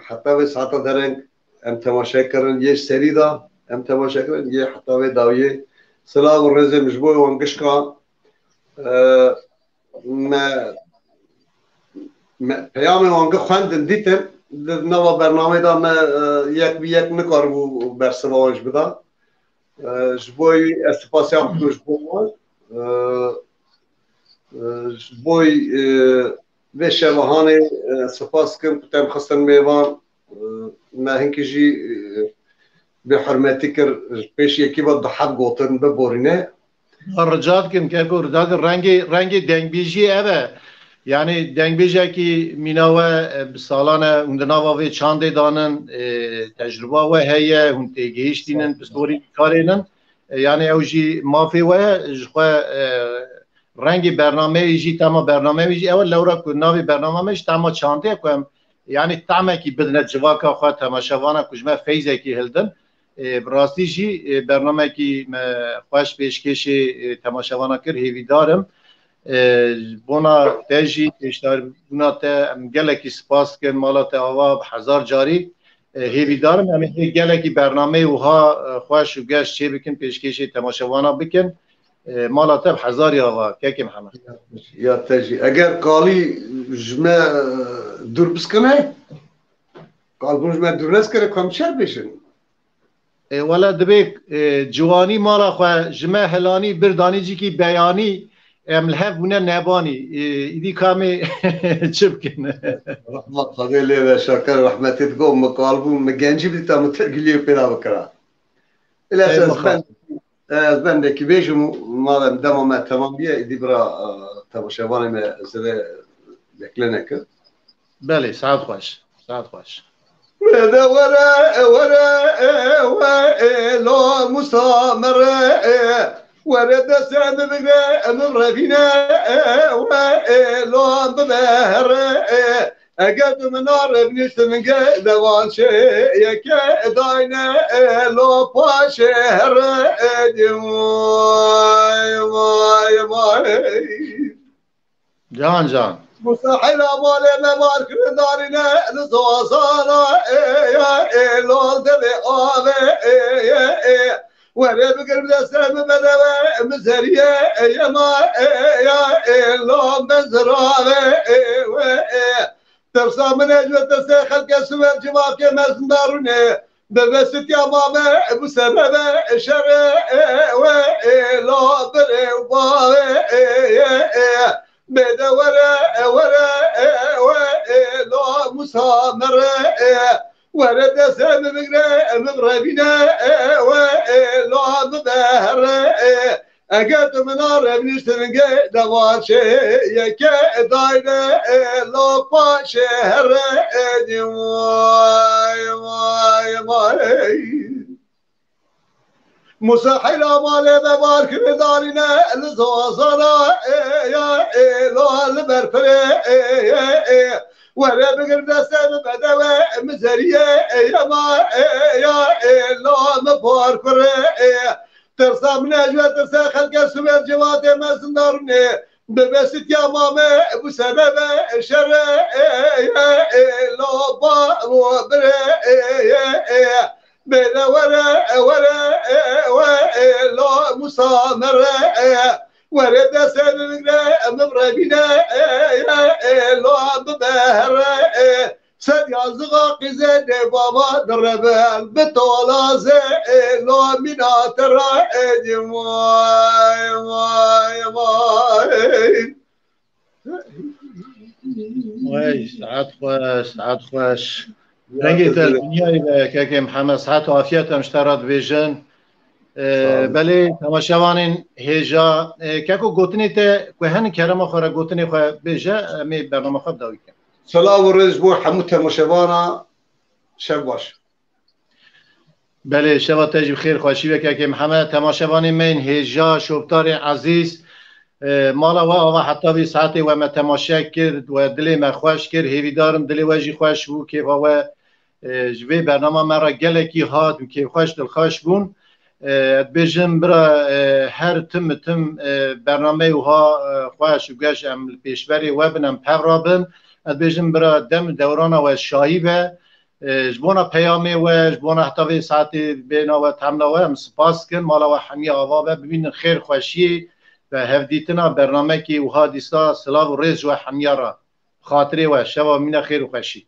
حتی به ساعت درنگ ام تماشا کردن یه سری دا ام تماشا کردن یه حتی به داویه سلام و رزه مجبور و انگشکان پیام وانگه خواندن دیتم در نوا برنامه دا ما یک نکار بو برسوانش بدا جبوی استفاسیان کنو جبوی جبوی و شبهانه سپاس کم کتم خستن میوان ما هنگی جی به حرمتی کر پیش یکی با دحب گوتن ببورینه رجاد کم که کور داد رنگ دنگبیجی اوه یعنی دنگبیجی که میناوه سالانه اندناوه و چانده دانن تجربه و هیه هون تیگیش دینن بسطوری کارینن یعنی اوجی مافی و رنگ برنامه ایجی تما برنامه ایجی اول لورا کو ناوی برنامه مش تما چانده کوم یعنی تما کی بدنه جواکا خو تماشاوانا کجما فیزه کی هلدن براستی جی برنامه کی خوش پیشکش تماشاوانا کر هیوی دارم بونا تجی اشتار بونا تا گلکی سپاس کن مالات آوا هزار جاری هیوی دارم همین گلکی برنامه وها خوش و گشت چه بکن پیشکش تماشاوانا بکن مالاتب هزاری آقا که محمد یا تجی اگر قالی جمع دور بسکنه قال جمع دور نسکره کم چر بشن ولا دبی جوانی مالا خو جمع هلانی بردانی جی کی بیانی املهف بونه نبانی ایدی کامی چپ کنه رحمت خدای و شکر رحمتی تگو مقالبو مگنجی بیتا مترگلیو پیدا بکرا الاساس از من که بیشم مادام دمام تمام بیه ایدی برا تماشاوانی ما زده بکلنه کرد بله ساعت خوش ساعت خوش ولا لا مستمر ورد سعد بقى مر فينا ولا ببهر أقد من نار بنشت من دوان شيك داينا لو باشهر جان جان مستحيل مالي ما بارك دارنا لزوزانا يا لول دبي ولا بقلب الاسلام بدوى مزريه يا ما يا لون بزرابه ترسى من اجوة تسخل كسوة جماك مزندارونه ببست يا ماما بسبب شر لا بري وبابه بدور لا مسامر ورد سام مغربنا ولا ببهر أقد منار بنشترن دوار شيء كداينا لو باشهر مستحيل مالي ببارك بدارنا لزوزنا يا لو البرفري ولا بقرب دستم بدوى مزرية يا ما يا لا مبارفر ترسى من أجوى ترسى خلق سوير جوات ما سندرني ببست يا ماما بسبب شر يا لا بابر بلا ولا لا مسامر ورد سبب مغربنا لا ببهر سد يازغا قزد بابا دربال بطولازه لا منات رائد وای ساعت خوش ساعت خوش رنگی دنیای که محمد صحت و عافیت امشترات بیجن بله تماشاوانین هجا که گوتنی ته که هن کرم خورا گوتنی خو بیجه می برنامه خوب داوی کن سلام و رزق بو حمود تماشاوانا شب باش بله شب تجیب خیر خوشی و که محمد تماشاوانین من هجا شوبتار عزیز مالا و حتی بی ساعتی و ما تماشا کرد و دلی ما خوش کرد هیویدارم دلی واجی خوش بو که و جوی برنامه مرا گلکی هات و که خوش دل خوش بون بجم برا هر تم برنامه وها خوش و گش ام پیشبری و بنم پرابن بجم برا دم دوران و شاهی و جبونا پیامی و جبونا حتی بی ساعتی بینا و تمنا و ام سپاس کن مالا و حمی آوا ببین خیر خوشی و هفدیتنا برنامه کی وها دیستا سلاو و ریز و حمیارا خاطری و شوا مین خیر و خوشی